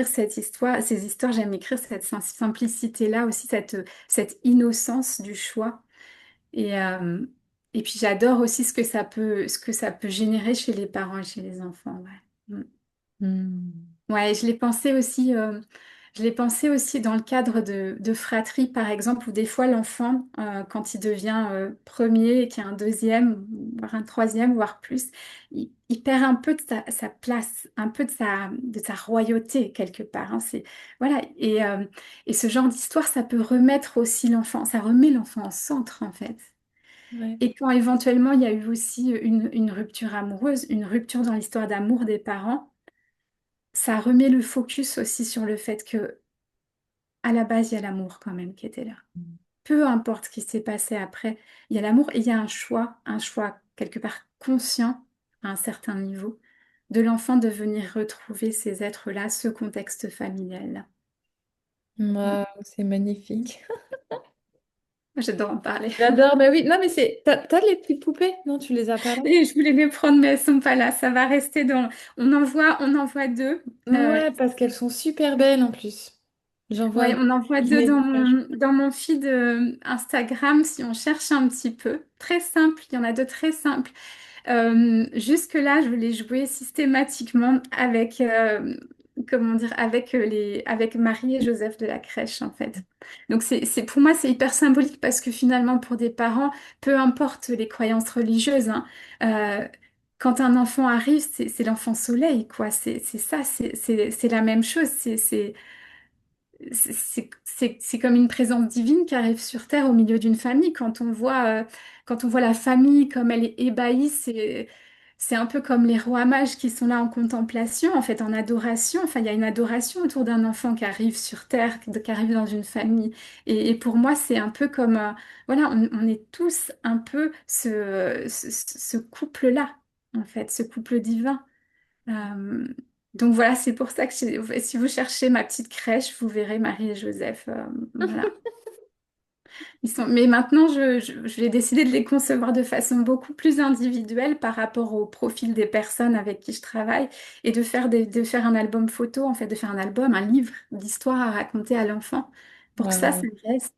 Speaker 2: cette histoire, ces histoires, j'aime écrire cette simplicité-là aussi, cette innocence du choix. Et, euh, et puis j'adore aussi ce que ça peut générer chez les parents et chez les enfants. Ouais. Mm.
Speaker 1: Hmm.
Speaker 2: Ouais, je l'ai pensé aussi dans le cadre de fratrie, par exemple, où des fois l'enfant, quand il devient premier et qu'il y a un deuxième, voire un troisième, voire plus, il perd un peu de sa place, un peu de sa royauté quelque part, hein. Voilà. Et ce genre d'histoire, ça peut remettre aussi l'enfant, ça remet l'enfant au centre, en fait.
Speaker 1: Ouais.
Speaker 2: Et quand éventuellement il y a eu aussi une rupture amoureuse, une rupture dans l'histoire d'amour des parents, ça remet le focus aussi sur le fait que à la base, il y a l'amour quand même qui était là. Peu importe ce qui s'est passé après, il y a l'amour et il y a un choix quelque part conscient à un certain niveau de l'enfant de venir retrouver ces êtres-là, ce contexte familial-là. Mm.
Speaker 1: Waouh, c'est magnifique.
Speaker 2: J'adore en parler.
Speaker 1: J'adore, mais oui, non, mais c'est. T'as les petites poupées? Non, tu les as pas là?
Speaker 2: Et je voulais les prendre, mais elles sont pas là. Ça va rester dans. On en voit deux. Euh,
Speaker 1: Ouais, parce qu'elles sont super belles en plus. J'en vois
Speaker 2: Ouais,
Speaker 1: une.
Speaker 2: on en voit
Speaker 1: Je
Speaker 2: deux
Speaker 1: mets l'image.
Speaker 2: dans mon feed Instagram si on cherche un petit peu. Très simple, il y en a deux très simples. Jusque-là, je les jouais systématiquement avec, comment dire, avec Marie et Joseph de la crèche, en fait. Donc, pour moi, c'est hyper symbolique parce que finalement, pour des parents, peu importe les croyances religieuses, hein, euh, quand un enfant arrive, c'est l'enfant soleil, quoi. C'est ça, c'est la même chose. C'est comme une présence divine qui arrive sur Terre au milieu d'une famille. Quand on voit la famille comme elle est ébahie, c'est un peu comme les rois mages qui sont là en contemplation, en fait, en adoration. Enfin, il y a une adoration autour d'un enfant qui arrive sur Terre, qui arrive dans une famille. Et pour moi, c'est un peu comme, voilà, on est tous un peu ce couple-là, en fait, ce couple divin. Euh, donc voilà, c'est pour ça que si vous cherchez ma petite crèche, vous verrez Marie et Joseph. Voilà. Mais maintenant, je vais décider de les concevoir de façon beaucoup plus individuelle par rapport au profil des personnes avec qui je travaille et de faire un album photo, en fait, de faire un album, un livre d'histoire à raconter à l'enfant. Pour que ça
Speaker 1: Waouh.
Speaker 2: reste,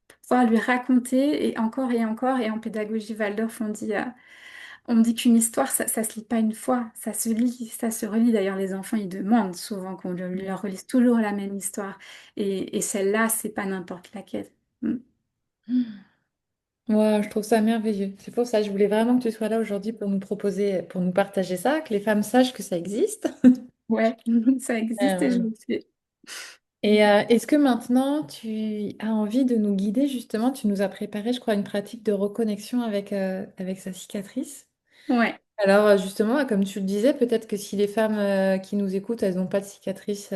Speaker 2: pour pouvoir lui raconter et encore et encore. Et en pédagogie Waldorf, on me dit qu'une histoire, ça se lit pas une fois, ça se lit, ça se relit. D'ailleurs, les enfants, ils demandent souvent qu'on leur relise toujours la même histoire. Et celle-là, c'est pas n'importe laquelle. Mm.
Speaker 1: Waouh, je trouve ça merveilleux. C'est pour ça que je voulais vraiment que tu sois là aujourd'hui pour nous proposer, pour nous partager ça, que les femmes sachent que ça existe.
Speaker 2: Ouais, ça existe et je
Speaker 1: Euh,
Speaker 2: le fais.
Speaker 1: et est-ce que maintenant tu as envie de nous guider justement? Tu nous as préparé, je crois, une pratique de reconnexion avec sa cicatrice.
Speaker 2: Ouais,
Speaker 1: Alors justement, comme tu le disais, peut-être que si les femmes qui nous écoutent, elles n'ont pas de cicatrice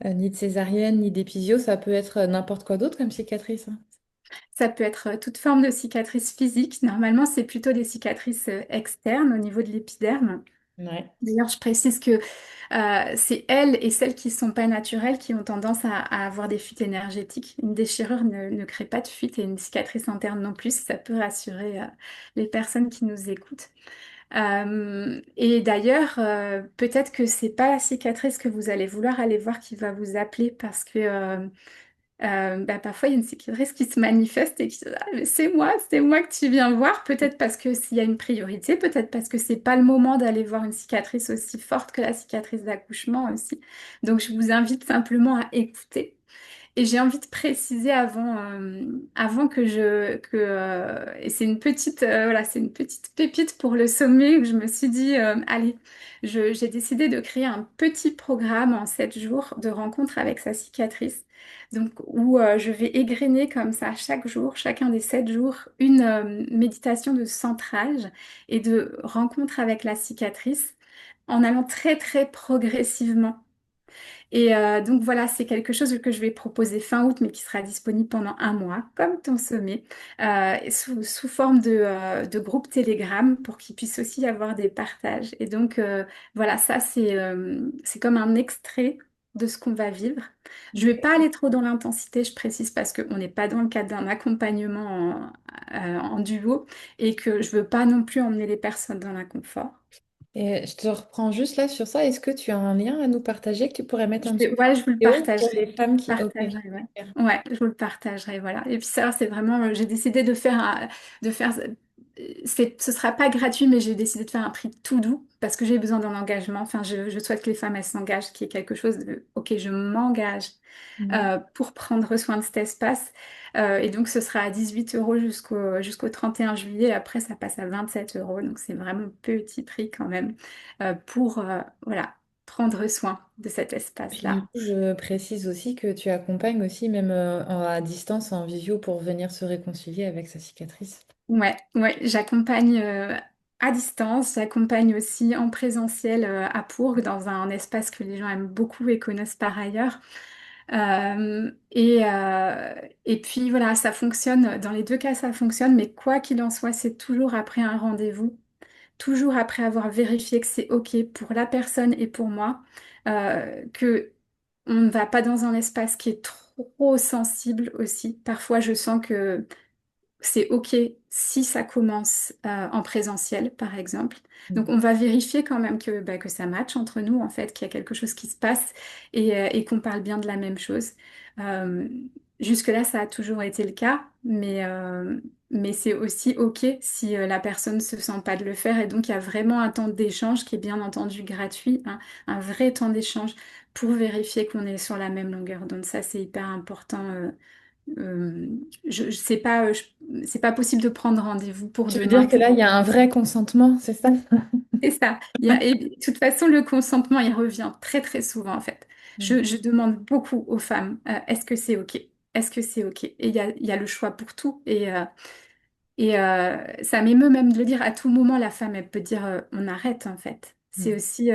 Speaker 1: ni de césarienne, ni d'épisio, ça peut être n'importe quoi d'autre comme cicatrice, hein.
Speaker 2: ça peut être toute forme de cicatrice physique. Normalement, c'est plutôt des cicatrices externes au niveau de l'épiderme.
Speaker 1: Ouais.
Speaker 2: D'ailleurs, je précise que c'est elles et celles qui sont pas naturelles qui ont tendance à avoir des fuites énergétiques. Une déchirure ne crée pas de fuite et une cicatrice interne non plus. Ça peut rassurer les personnes qui nous écoutent. Et d'ailleurs, peut-être que c'est pas la cicatrice que vous allez vouloir aller voir qui va vous appeler parce que bah, parfois, il y a une cicatrice qui se manifeste et qui dit, ah, mais c'est moi que tu viens voir. Peut-être parce que s'il y a une priorité, peut-être parce que c'est pas le moment d'aller voir une cicatrice aussi forte que la cicatrice d'accouchement aussi. Donc, je vous invite simplement à écouter. Et j'ai envie de préciser avant et c'est une petite, voilà, c'est une petite pépite pour le sommet où je me suis dit, allez, j'ai décidé de créer un petit programme en 7 jours de rencontre avec sa cicatrice. Donc, où je vais égrener comme ça chaque jour, chacun des 7 jours, une méditation de centrage et de rencontre avec la cicatrice en allant très, très progressivement. Et donc voilà, c'est quelque chose que je vais proposer fin août, mais qui sera disponible pendant un mois, comme ton sommet, sous forme de groupe Telegram pour qu'il puisse aussi y avoir des partages. Et donc voilà, ça c'est comme un extrait de ce qu'on va vivre. Je ne vais pas aller trop dans l'intensité, je précise, parce qu'on n'est pas dans le cadre d'un accompagnement en duo et que je veux pas non plus emmener les personnes dans l'inconfort.
Speaker 1: Et je te reprends juste là sur ça. Est-ce que tu as un lien à nous partager que tu pourrais mettre en dessous de
Speaker 2: Ouais, je vous le
Speaker 1: la vidéo pour
Speaker 2: partagerai.
Speaker 1: les femmes qui... Ok,
Speaker 2: Partagerai, ouais.
Speaker 1: super.
Speaker 2: Ouais, je vous le partagerai, voilà. Et puis ça, c'est vraiment, j'ai décidé de faire, ce sera pas gratuit, mais j'ai décidé de faire un prix tout doux parce que j'ai besoin d'un engagement. Enfin, je souhaite que les femmes, elles s'engagent, qu'il y ait quelque chose de, ok, je m'engage
Speaker 1: Mhm.
Speaker 2: pour prendre soin de cet espace. Et donc, ce sera à 18 euros jusqu'au 31 juillet. Après, ça passe à 27 euros. Donc, c'est vraiment petit prix quand même pour, voilà, prendre soin de cet
Speaker 1: Puis du
Speaker 2: espace-là.
Speaker 1: coup, je précise aussi que tu accompagnes aussi, même à distance, en visio, pour venir se réconcilier avec sa cicatrice.
Speaker 2: Ouais, ouais, j'accompagne à distance, j'accompagne aussi en présentiel à Bourg, dans un espace que les gens aiment beaucoup et connaissent par ailleurs. Et puis voilà, ça fonctionne, dans les deux cas ça fonctionne, mais quoi qu'il en soit, c'est toujours après un rendez-vous, toujours après avoir vérifié que c'est OK pour la personne et pour moi, que on ne va pas dans un espace qui est trop sensible aussi. Parfois, je sens que c'est OK si ça commence en présentiel, par exemple. Donc,
Speaker 1: Mhm.
Speaker 2: on va vérifier quand même que ça matche entre nous, en fait, qu'il y a quelque chose qui se passe et qu'on parle bien de la même chose. Euh, Jusque-là, ça a toujours été le cas, mais c'est aussi OK si la personne ne se sent pas de le faire. Et donc, il y a vraiment un temps d'échange qui est bien entendu gratuit, hein, un vrai temps d'échange pour vérifier qu'on est sur la même longueur d'onde. Ça, c'est hyper important. Euh, c'est pas possible de prendre rendez-vous pour
Speaker 1: Tu veux
Speaker 2: demain
Speaker 1: dire que
Speaker 2: pour.
Speaker 1: là, il y a un vrai consentement, c'est ça?
Speaker 2: C'est ça. Et de toute façon, le consentement, il revient très très souvent en fait.
Speaker 1: Mhm.
Speaker 2: Je demande beaucoup aux femmes, est-ce que c'est OK? Est-ce que c'est OK? Et il y a le choix pour tout. Et ça m'émeut même de le dire. À tout moment, la femme, elle peut dire, on arrête en fait. C'est
Speaker 1: Mhm.
Speaker 2: aussi,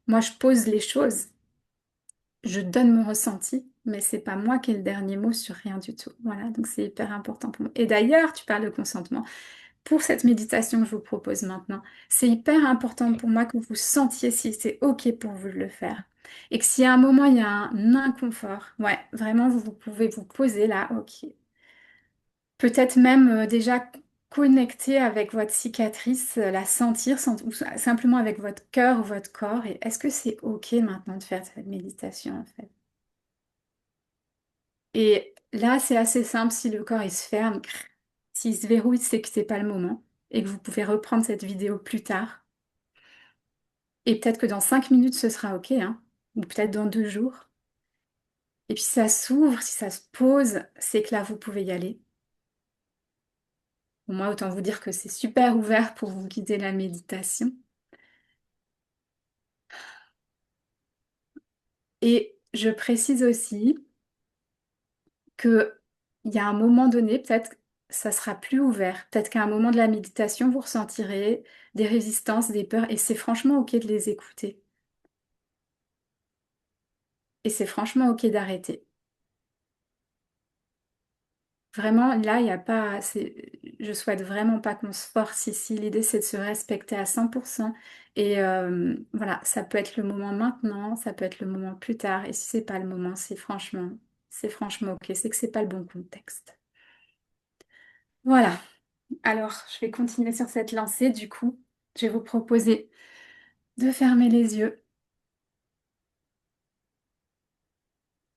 Speaker 2: moi, je pose les choses. Je donne mon ressenti, mais c'est pas moi qui ai le dernier mot sur rien du tout. Voilà, donc c'est hyper important pour moi. Et d'ailleurs, tu parles de consentement. Pour cette méditation que je vous propose maintenant, c'est hyper important pour moi que vous sentiez si c'est OK pour vous de le faire. Et que si à un moment il y a un inconfort, ouais, vraiment, vous pouvez vous poser là, OK. Peut-être même déjà connecter avec votre cicatrice, la sentir, ou simplement avec votre cœur ou votre corps. Et est-ce que c'est OK maintenant de faire cette méditation en fait? Et là, c'est assez simple. Si le corps il se ferme, s'il se verrouille, c'est que c'est pas le moment et que vous pouvez reprendre cette vidéo plus tard. Et peut-être que dans 5 minutes, ce sera OK, hein, ou peut-être dans 2 jours. Et puis si ça s'ouvre, si ça se pose, c'est que là, vous pouvez y aller. Pour moi, autant vous dire que c'est super ouvert pour vous guider la méditation. Et je précise aussi que il y a un moment donné, peut-être ça sera plus ouvert. Peut-être qu'à un moment de la méditation, vous ressentirez des résistances, des peurs, et c'est franchement OK de les écouter. Et c'est franchement OK d'arrêter. Vraiment, là, il n'y a pas. Je souhaite vraiment pas qu'on se force ici. L'idée, c'est de se respecter à 100%. Et voilà, ça peut être le moment maintenant, ça peut être le moment plus tard. Et si c'est pas le moment, c'est franchement OK. C'est que c'est pas le bon contexte. Voilà. Alors, je vais continuer sur cette lancée. Du coup, je vais vous proposer de fermer les yeux.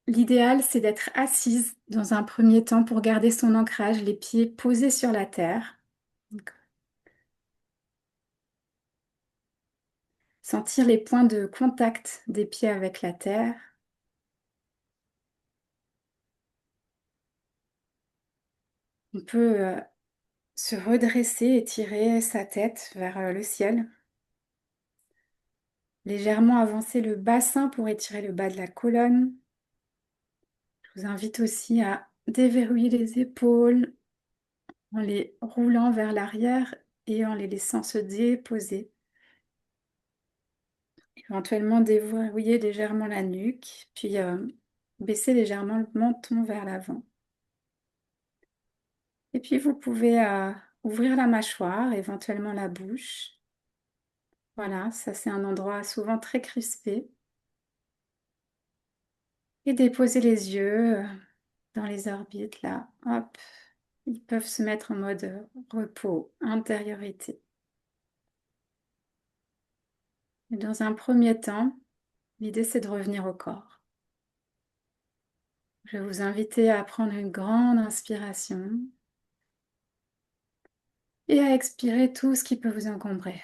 Speaker 2: L'idéal, c'est d'être assise dans un premier temps pour garder son ancrage, les pieds posés sur la terre. Sentir les points de contact des pieds avec la terre. On peut se redresser et tirer sa tête vers le ciel. Légèrement avancer le bassin pour étirer le bas de la colonne. Je vous invite aussi à déverrouiller les épaules en les roulant vers l'arrière et en les laissant se déposer. Éventuellement déverrouiller légèrement la nuque, puis baisser légèrement le menton vers l'avant. Et puis vous pouvez ouvrir la mâchoire, éventuellement la bouche. Voilà, ça c'est un endroit souvent très crispé. Et déposer les yeux dans les orbites là. Hop, ils peuvent se mettre en mode repos, intériorité. Et dans un premier temps, l'idée c'est de revenir au corps. Je vais vous inviter à prendre une grande inspiration et à expirer tout ce qui peut vous encombrer.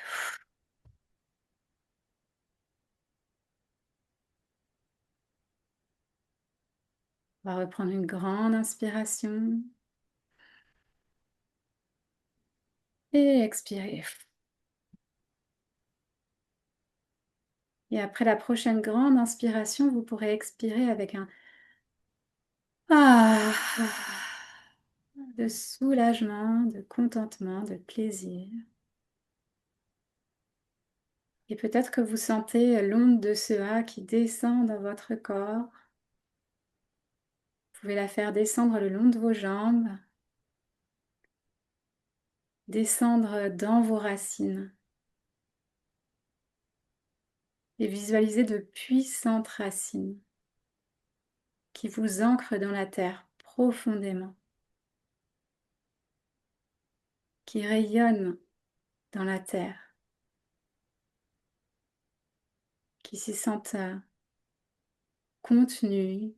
Speaker 2: On va reprendre une grande inspiration et expirer. Et après la prochaine grande inspiration, vous pourrez expirer avec un ah de soulagement, de contentement, de plaisir. Et peut-être que vous sentez l'onde de ce A qui descend dans votre corps. Vous pouvez la faire descendre le long de vos jambes, descendre dans vos racines et visualiser de puissantes racines qui vous ancrent dans la terre profondément, qui rayonnent dans la terre, qui s'y sentent contenues,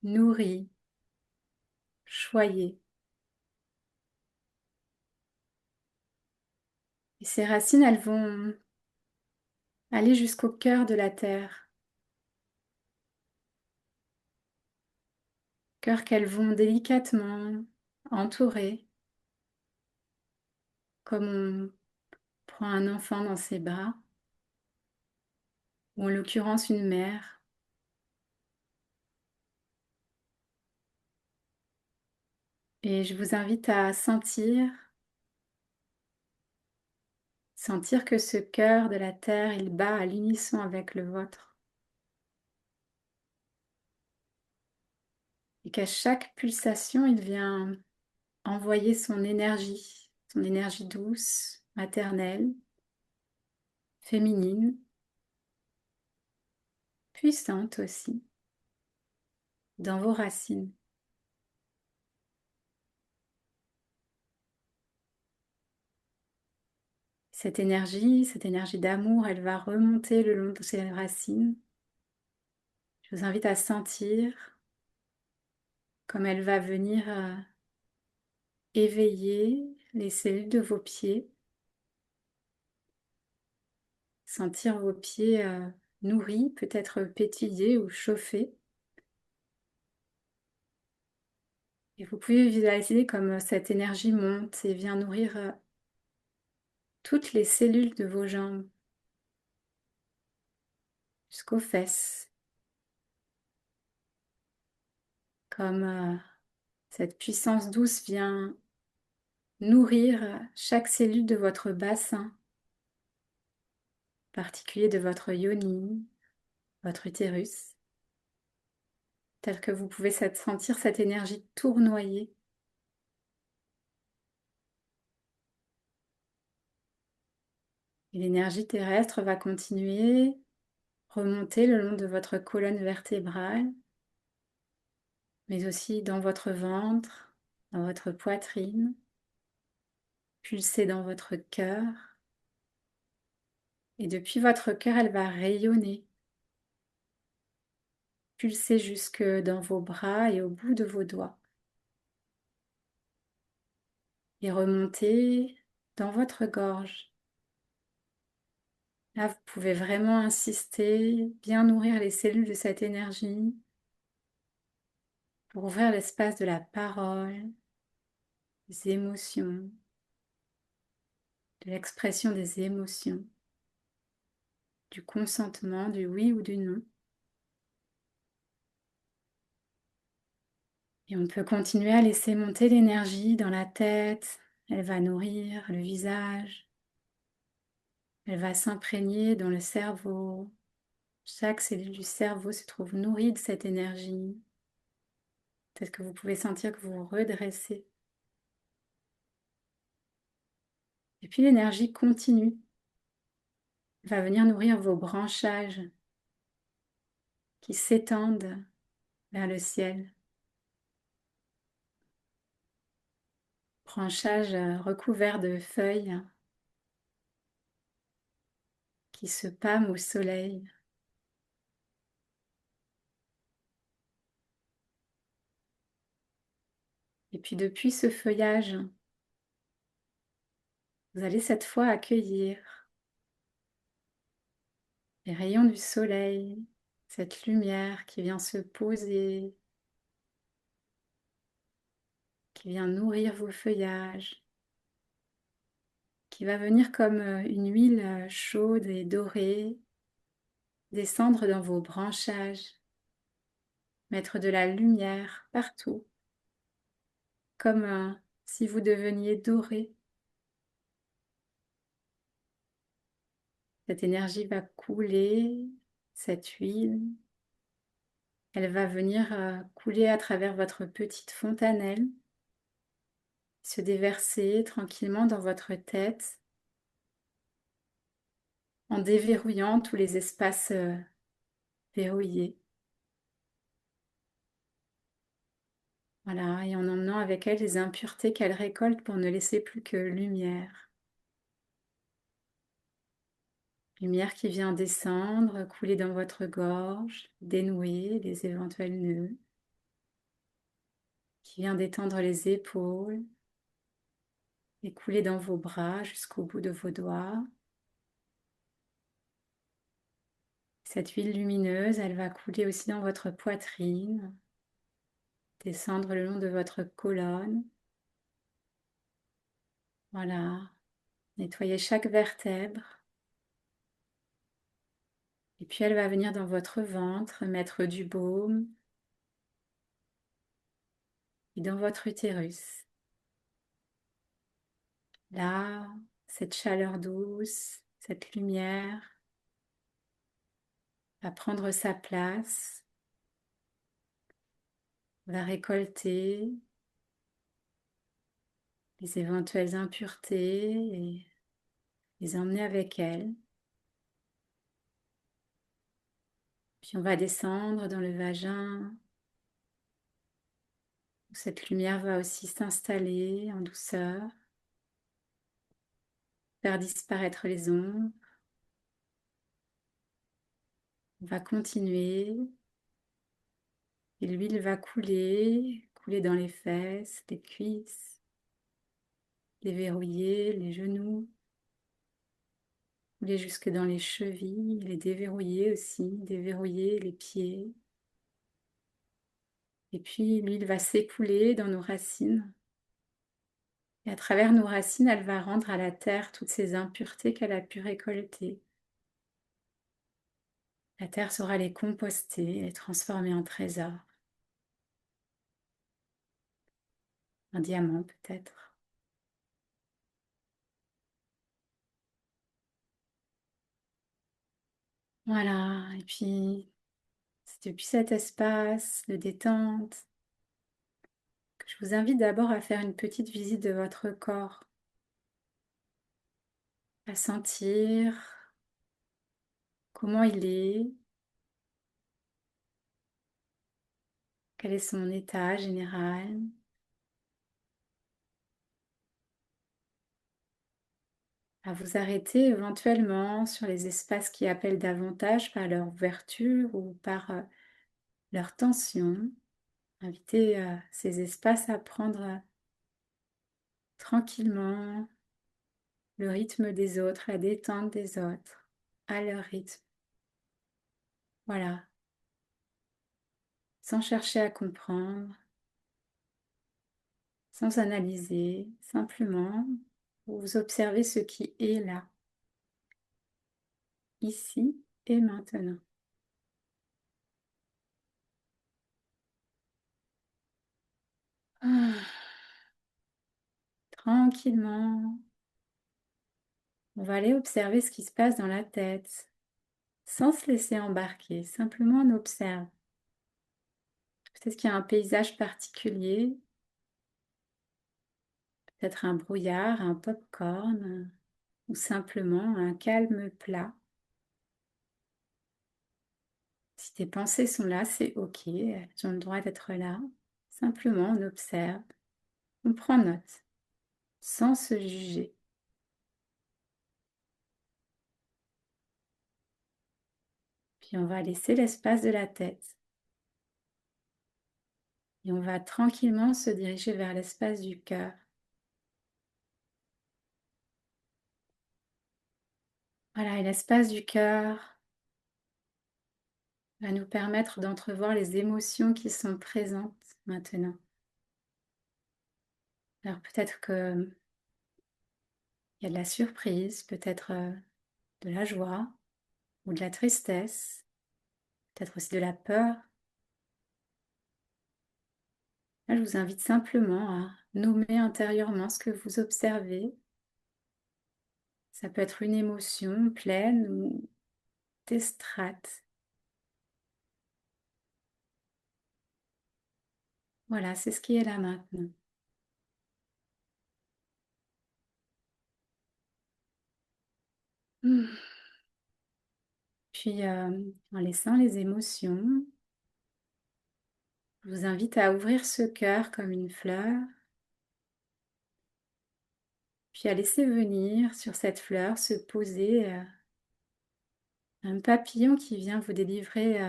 Speaker 2: nourries, choyées. Et ces racines, elles vont aller jusqu'au cœur de la terre, cœur qu'elles vont délicatement entourer, comme on prend un enfant dans ses bras, ou en l'occurrence une mère. Et je vous invite à sentir que ce cœur de la terre, il bat à l'unisson avec le vôtre. Et qu'à chaque pulsation, il vient envoyer son énergie douce, maternelle, féminine, puissante aussi, dans vos racines. Cette énergie d'amour, elle va remonter le long de ces racines. Je vous invite à sentir comme elle va venir éveiller les cellules de vos pieds, sentir vos pieds nourris, peut-être pétillés ou chauffés. Et vous pouvez visualiser comme cette énergie monte et vient nourrir toutes les cellules de vos jambes jusqu'aux fesses, comme cette puissance douce vient nourrir chaque cellule de votre bassin, en particulier de votre yoni, votre utérus, tel que vous pouvez sentir cette énergie tournoyer. Et l'énergie terrestre va continuer, remonter le long de votre colonne vertébrale, mais aussi dans votre ventre, dans votre poitrine, pulser dans votre cœur. Et depuis votre cœur, elle va rayonner, pulser jusque dans vos bras et au bout de vos doigts. Et remonter dans votre gorge. Là, vous pouvez vraiment insister, bien nourrir les cellules de cette énergie pour ouvrir l'espace de la parole, des émotions, de l'expression des émotions, du consentement, du oui ou du non. Et on peut continuer à laisser monter l'énergie dans la tête. Elle va nourrir le visage, Elle va s'imprégner dans le cerveau. Chaque cellule du cerveau se trouve nourrie de cette énergie. Peut-être que vous pouvez sentir que vous vous redressez. Et puis l'énergie continue. Elle va venir nourrir vos branchages qui s'étendent vers le ciel. Branchages recouverts de feuilles qui se pâment au soleil. Et puis depuis ce feuillage, vous allez cette fois accueillir les rayons du soleil, cette lumière qui vient se poser, qui vient nourrir vos feuillages, qui va venir comme une huile chaude et dorée, descendre dans vos branchages, mettre de la lumière partout, comme si vous deveniez doré. Cette énergie va couler, cette huile, elle va venir couler à travers votre petite fontanelle, se déverser tranquillement dans votre tête, en déverrouillant tous les espaces verrouillés. Voilà, et en emmenant avec elle les impuretés qu'elle récolte pour ne laisser plus que lumière. Lumière qui vient descendre, couler dans votre gorge, dénouer les éventuels nœuds, qui vient détendre les épaules et couler dans vos bras jusqu'au bout de vos doigts. Cette huile lumineuse, elle va couler aussi dans votre poitrine, descendre le long de votre colonne. Voilà, nettoyer chaque vertèbre. Et puis elle va venir dans votre ventre, mettre du baume et dans votre utérus. Là, cette chaleur douce, cette lumière va prendre sa place, va récolter les éventuelles impuretés et les emmener avec elle. Puis on va descendre dans le vagin, où cette lumière va aussi s'installer en douceur, faire disparaître les ombres. On va continuer et l'huile va couler, couler dans les fesses, les cuisses, déverrouiller les genoux, couler jusque dans les chevilles, les déverrouiller aussi, déverrouiller les pieds. Et puis l'huile va s'écouler dans nos racines. Et à travers nos racines, elle va rendre à la terre toutes ces impuretés qu'elle a pu récolter. La terre saura les composter, les transformer en trésors. Un diamant peut-être. Voilà, et puis c'est depuis cet espace de détente que je vous invite d'abord à faire une petite visite de votre corps, à sentir comment il est, quel est son état général, à vous arrêter éventuellement sur les espaces qui appellent davantage par leur ouverture ou par leur tension. Inviter ces espaces à prendre tranquillement le rythme des autres, la détente des autres, à leur rythme. Voilà, sans chercher à comprendre, sans analyser, simplement vous observez ce qui est là, ici et maintenant. Ah, tranquillement, On va aller observer ce qui se passe dans la tête, sans se laisser embarquer, simplement on observe. Peut-être qu'il y a un paysage particulier, peut-être un brouillard, un pop-corn, ou simplement un calme plat. Si tes pensées sont là, c'est OK, elles ont le droit d'être là. Simplement, on observe, on prend note, sans se juger. Puis on va laisser l'espace de la tête. Et on va tranquillement se diriger vers l'espace du cœur. Voilà, et l'espace du cœur va nous permettre d'entrevoir les émotions qui sont présentes maintenant. Alors peut-être qu'il y a de la surprise, peut-être de la joie ou de la tristesse, peut-être aussi de la peur. Là, je vous invite simplement à nommer intérieurement ce que vous observez. Ça peut être une émotion pleine ou des strates. Voilà, c'est ce qui est là maintenant. Hmm. Puis, en laissant les émotions, je vous invite à ouvrir ce cœur comme une fleur, puis à laisser venir sur cette fleur se poser un papillon qui vient vous délivrer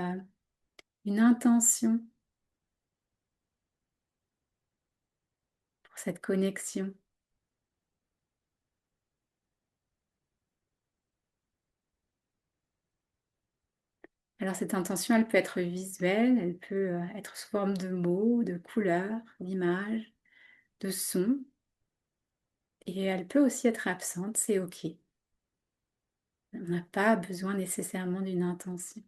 Speaker 2: une intention pour cette connexion. Alors cette intention, elle peut être visuelle, elle peut être sous forme de mots, de couleurs, d'images, de sons, et elle peut aussi être absente, c'est OK. On n'a pas besoin nécessairement d'une intention.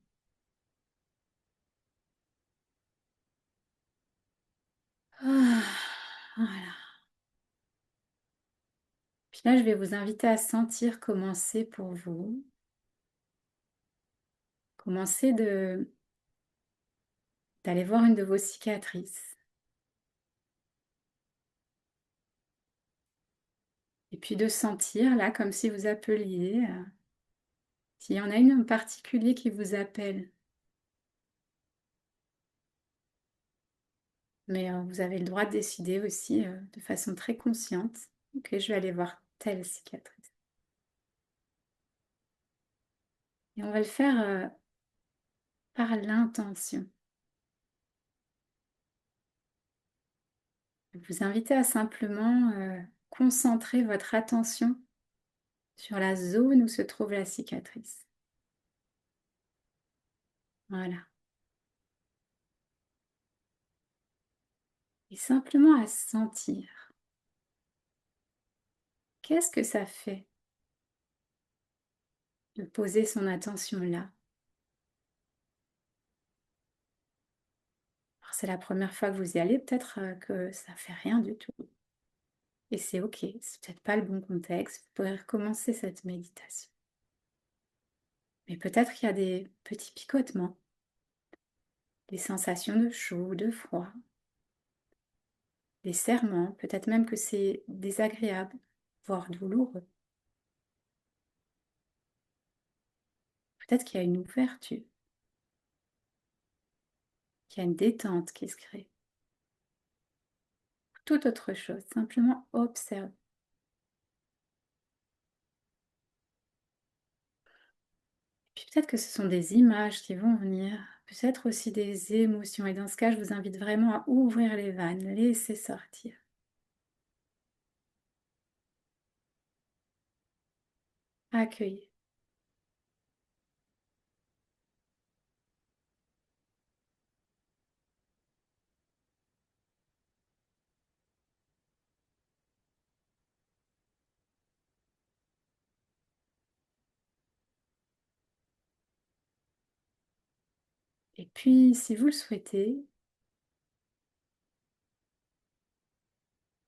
Speaker 2: Ah, voilà. Puis là, je vais vous inviter à sentir comment c'est pour vous. Commencez d'aller voir une de vos cicatrices. Et puis de sentir là comme si vous appeliez, s'il y en a une en particulier qui vous appelle. Mais vous avez le droit de décider aussi de façon très consciente. Ok, je vais aller voir telle cicatrice. Et on va le faire par l'intention. Je vais vous inviter à simplement concentrer votre attention sur la zone où se trouve la cicatrice. Voilà. Et simplement à sentir. Qu'est-ce que ça fait de poser son attention là? Alors, c'est la première fois que vous y allez, peut-être que ça fait rien du tout. Et c'est OK, c'est peut-être pas le bon contexte. Vous pourrez recommencer cette méditation. Mais peut-être qu'il y a des petits picotements, des sensations de chaud, ou de froid, des serrements, peut-être même que c'est désagréable, voire douloureux. Peut-être qu'il y a une ouverture, qu'il y a une détente qui se crée. Toute autre chose, simplement observe. Puis peut-être que ce sont des images qui vont venir, peut-être aussi des émotions. Et dans ce cas, je vous invite vraiment à ouvrir les vannes, laisser sortir. Accueillir. Et puis, si vous le souhaitez,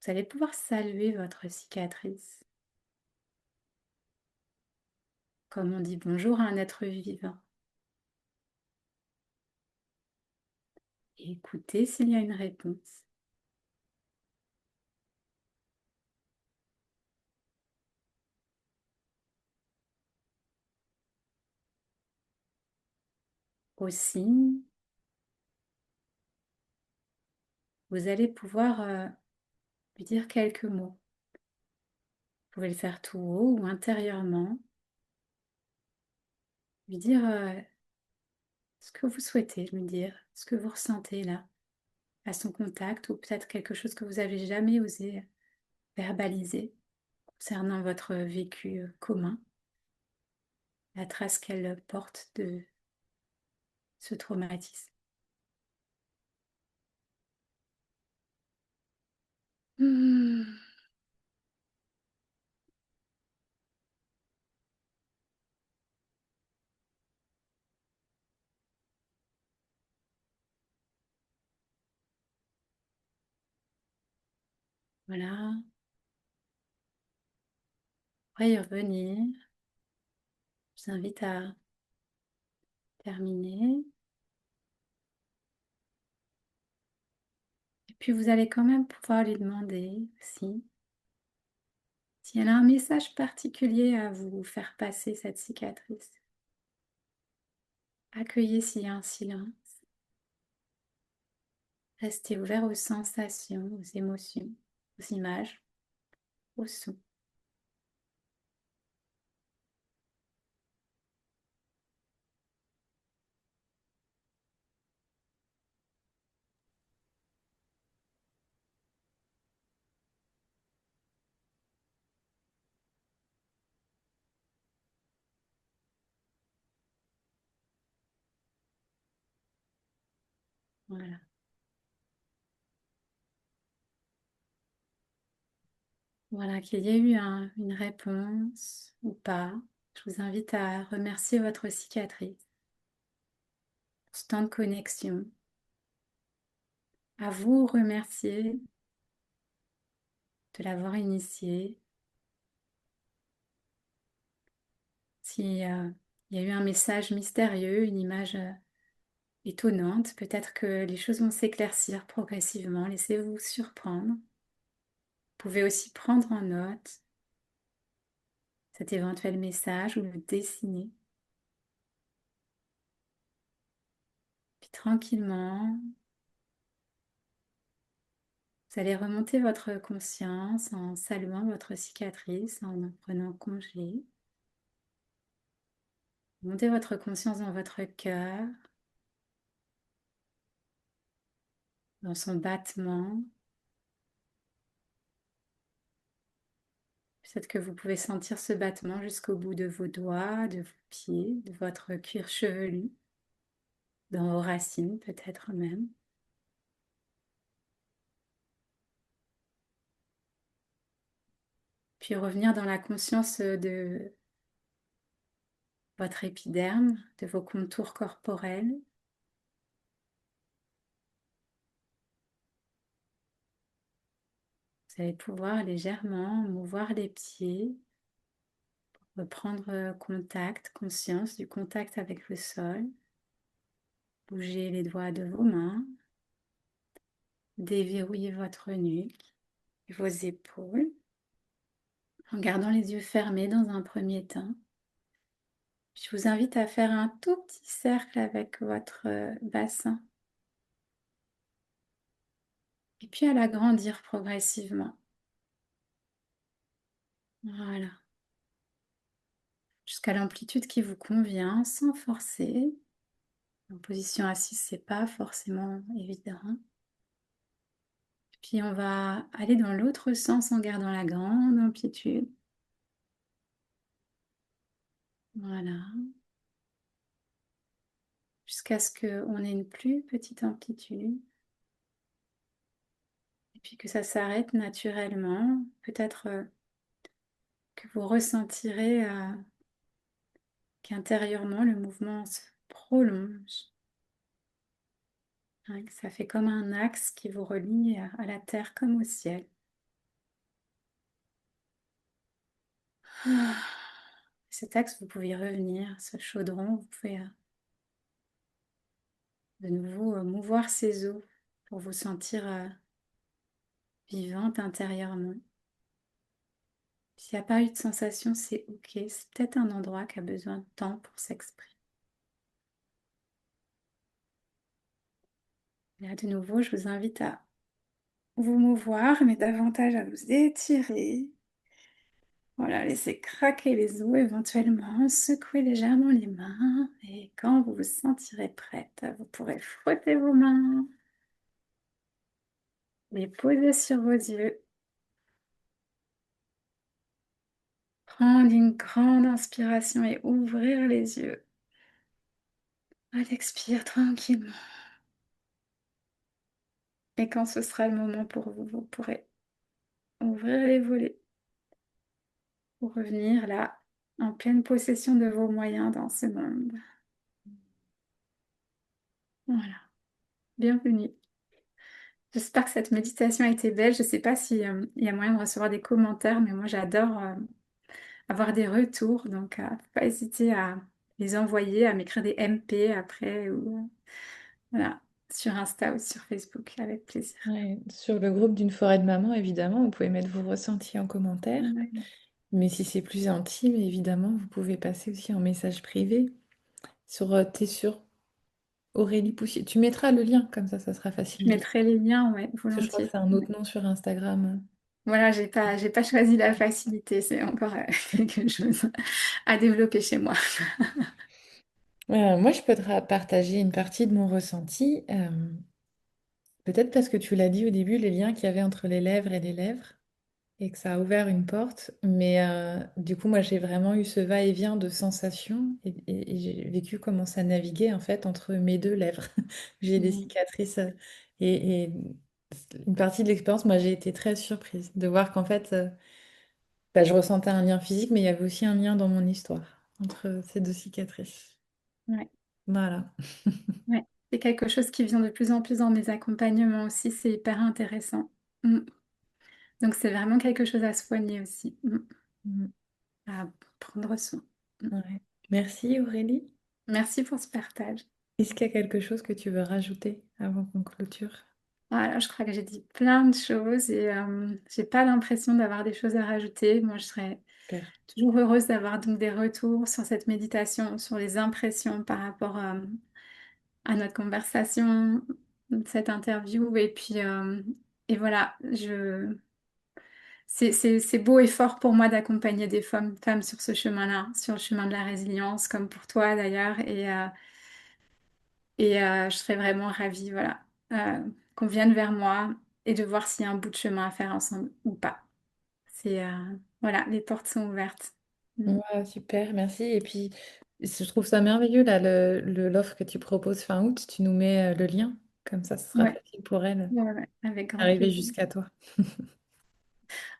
Speaker 2: vous allez pouvoir saluer votre cicatrice. comme on dit bonjour à un être vivant. Et écoutez s'il y a une réponse. Aussi, vous allez pouvoir lui dire quelques mots. Vous pouvez le faire tout haut ou intérieurement. Lui dire ce que vous souhaitez lui dire, ce que vous ressentez là, à son contact, ou peut-être quelque chose que vous n'avez jamais osé verbaliser concernant votre vécu commun, la trace qu'elle porte de ce traumatisme. Hmm. Voilà, on va y revenir. Je vous invite à terminer. Et puis vous allez quand même pouvoir lui demander si elle a un message particulier à vous faire passer, cette cicatrice. Accueillez s'il y a un silence. Restez ouvert aux sensations, aux émotions, aux images, aux sons. Voilà. Voilà, qu'il y ait eu une réponse ou pas. Je vous invite à remercier votre cicatrice pour ce temps de connexion. À vous remercier de l'avoir initié. Si, il y a eu un message mystérieux, une image étonnante, peut-être que les choses vont s'éclaircir progressivement. Laissez-vous surprendre. Vous pouvez aussi prendre en note cet éventuel message ou le dessiner. Puis tranquillement, vous allez remonter votre conscience en saluant votre cicatrice, en prenant congé. Montez votre conscience dans votre cœur, dans son battement. Peut-être que vous pouvez sentir ce battement jusqu'au bout de vos doigts, de vos pieds, de votre cuir chevelu, dans vos racines peut-être même. Puis revenir dans la conscience de votre épiderme, de vos contours corporels. Vous allez pouvoir légèrement mouvoir les pieds, reprendre contact, conscience du contact avec le sol. Bougez les doigts de vos mains, déverrouillez votre nuque et vos épaules en gardant les yeux fermés dans un premier temps. Je vous invite à faire un tout petit cercle avec votre bassin et puis à l'agrandir progressivement. Voilà. Jusqu'à l'amplitude qui vous convient sans forcer. En position assise, c'est pas forcément évident. Puis on va aller dans l'autre sens en gardant la grande amplitude. Voilà. Jusqu'à ce qu'on ait une plus petite amplitude. Et puis que ça s'arrête naturellement. Peut-être que vous ressentirez qu'intérieurement le mouvement se prolonge. Hein, que ça fait comme un axe qui vous relie à la terre comme au ciel. Ah. cet axe, vous pouvez y revenir, ce chaudron, vous pouvez de nouveau mouvoir ces os pour vous sentir vivante intérieurement. S'il n'y a pas eu de sensation, c'est ok. C'est peut-être un endroit qui a besoin de temps pour s'exprimer. Là, de nouveau, je vous invite à vous mouvoir, mais davantage à vous étirer. Voilà, laissez craquer les os éventuellement, secouez légèrement les mains et quand vous vous sentirez prête, vous pourrez frotter vos mains, les poser sur vos yeux, prendre une grande inspiration et ouvrir les yeux. À l'expire tranquillement. Et quand ce sera le moment pour vous, vous pourrez ouvrir les volets pour revenir là, en pleine possession de vos moyens dans ce monde. Voilà, bienvenue. J'espère que cette méditation a été belle. Je ne sais pas si, il y a moyen de recevoir des commentaires, mais moi j'adore avoir des retours. Donc, faut pas hésiter à les envoyer, à m'écrire des MP après ou voilà, sur Insta ou sur Facebook, avec plaisir.
Speaker 1: Ouais, sur le groupe d'une forêt de maman, évidemment, vous pouvez mettre vos ressentis en commentaire.
Speaker 2: Ouais.
Speaker 1: Mais si c'est plus intime, évidemment, vous pouvez passer aussi en message privé. T'es sur Aurélie Poussier. Tu mettras le lien, comme ça sera facile
Speaker 2: Je
Speaker 1: de.
Speaker 2: mettrai les liens, ouais,
Speaker 1: Parce que je crois que
Speaker 2: volontiers.
Speaker 1: c'est un
Speaker 2: Ouais.
Speaker 1: autre nom sur Instagram.
Speaker 2: Voilà, j'ai pas choisi la facilité, c'est encore quelque chose à développer chez moi.
Speaker 1: Moi, je peux partager une partie de mon ressenti. Peut-être parce que tu l'as dit au début, les liens qu'il y avait entre les lèvres et les lèvres, et que ça a ouvert une porte. Mais du coup, moi, j'ai vraiment eu ce va-et-vient de sensations et j'ai vécu comment ça naviguait en fait entre mes deux lèvres. J'ai des
Speaker 2: Mm.
Speaker 1: cicatrices et une partie de l'expérience, moi, j'ai été très surprise de voir qu'en fait, bah, je ressentais un lien physique, mais il y avait aussi un lien dans mon histoire entre ces deux cicatrices.
Speaker 2: Ouais,
Speaker 1: Voilà.
Speaker 2: ouais. C'est quelque chose qui vient de plus en plus dans mes accompagnements aussi, c'est hyper intéressant. Mm. Donc c'est vraiment quelque chose à soigner aussi,
Speaker 1: Mm.
Speaker 2: à prendre soin. Mm.
Speaker 1: Ouais. Merci Aurélie.
Speaker 2: Merci pour ce partage.
Speaker 1: Est-ce qu'il y a quelque chose que tu veux rajouter avant qu'on clôture?
Speaker 2: Voilà, je crois que j'ai dit plein de choses et j'ai pas l'impression d'avoir des choses à rajouter. Moi, je serais
Speaker 1: Super.
Speaker 2: toujours heureuse d'avoir donc des retours sur cette méditation, sur les impressions par rapport à notre conversation, cette interview. Et puis, et voilà, c'est beau et fort pour moi d'accompagner des femmes sur ce chemin-là, sur le chemin de la résilience, comme pour toi d'ailleurs. Et je serais vraiment ravie, voilà, qu'on vienne vers moi et de voir s'il y a un bout de chemin à faire ensemble ou pas. Voilà, les portes sont ouvertes. Mm.
Speaker 1: Ouais, super, merci. Et puis, je trouve ça merveilleux, là, l'offre que tu proposes fin août. Tu nous mets le lien. Comme ça, ce sera
Speaker 2: Ouais,
Speaker 1: facile pour elle
Speaker 2: ouais, ouais, avec grand
Speaker 1: d'arriver
Speaker 2: plaisir.
Speaker 1: jusqu'à toi.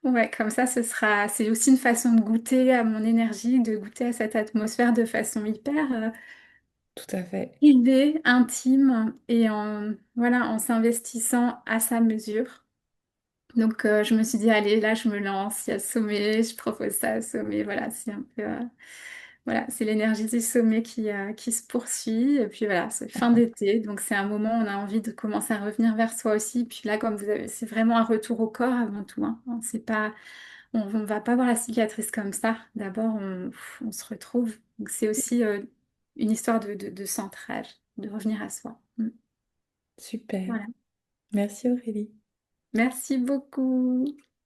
Speaker 2: Ouais, comme ça, c'est aussi une façon de goûter à mon énergie, de goûter à cette atmosphère de façon hyper
Speaker 1: Tout à fait.
Speaker 2: idée, intime et voilà, en s'investissant à sa mesure. Donc, je me suis dit, allez, là, je me lance, il y a sommet, je propose ça à sommet. Voilà, c'est un peu, voilà, c'est l'énergie du sommet qui se poursuit. Et puis voilà, c'est fin d'été, donc c'est un moment où on a envie de commencer à revenir vers soi aussi. Puis là, comme vous avez, c'est vraiment un retour au corps avant tout, hein. C'est pas, on va pas voir la cicatrice comme ça. D'abord, on se retrouve. Donc c'est aussi une histoire de centrage, de revenir à soi. Mm.
Speaker 1: Super.
Speaker 2: Voilà.
Speaker 1: Merci Aurélie.
Speaker 2: Merci beaucoup.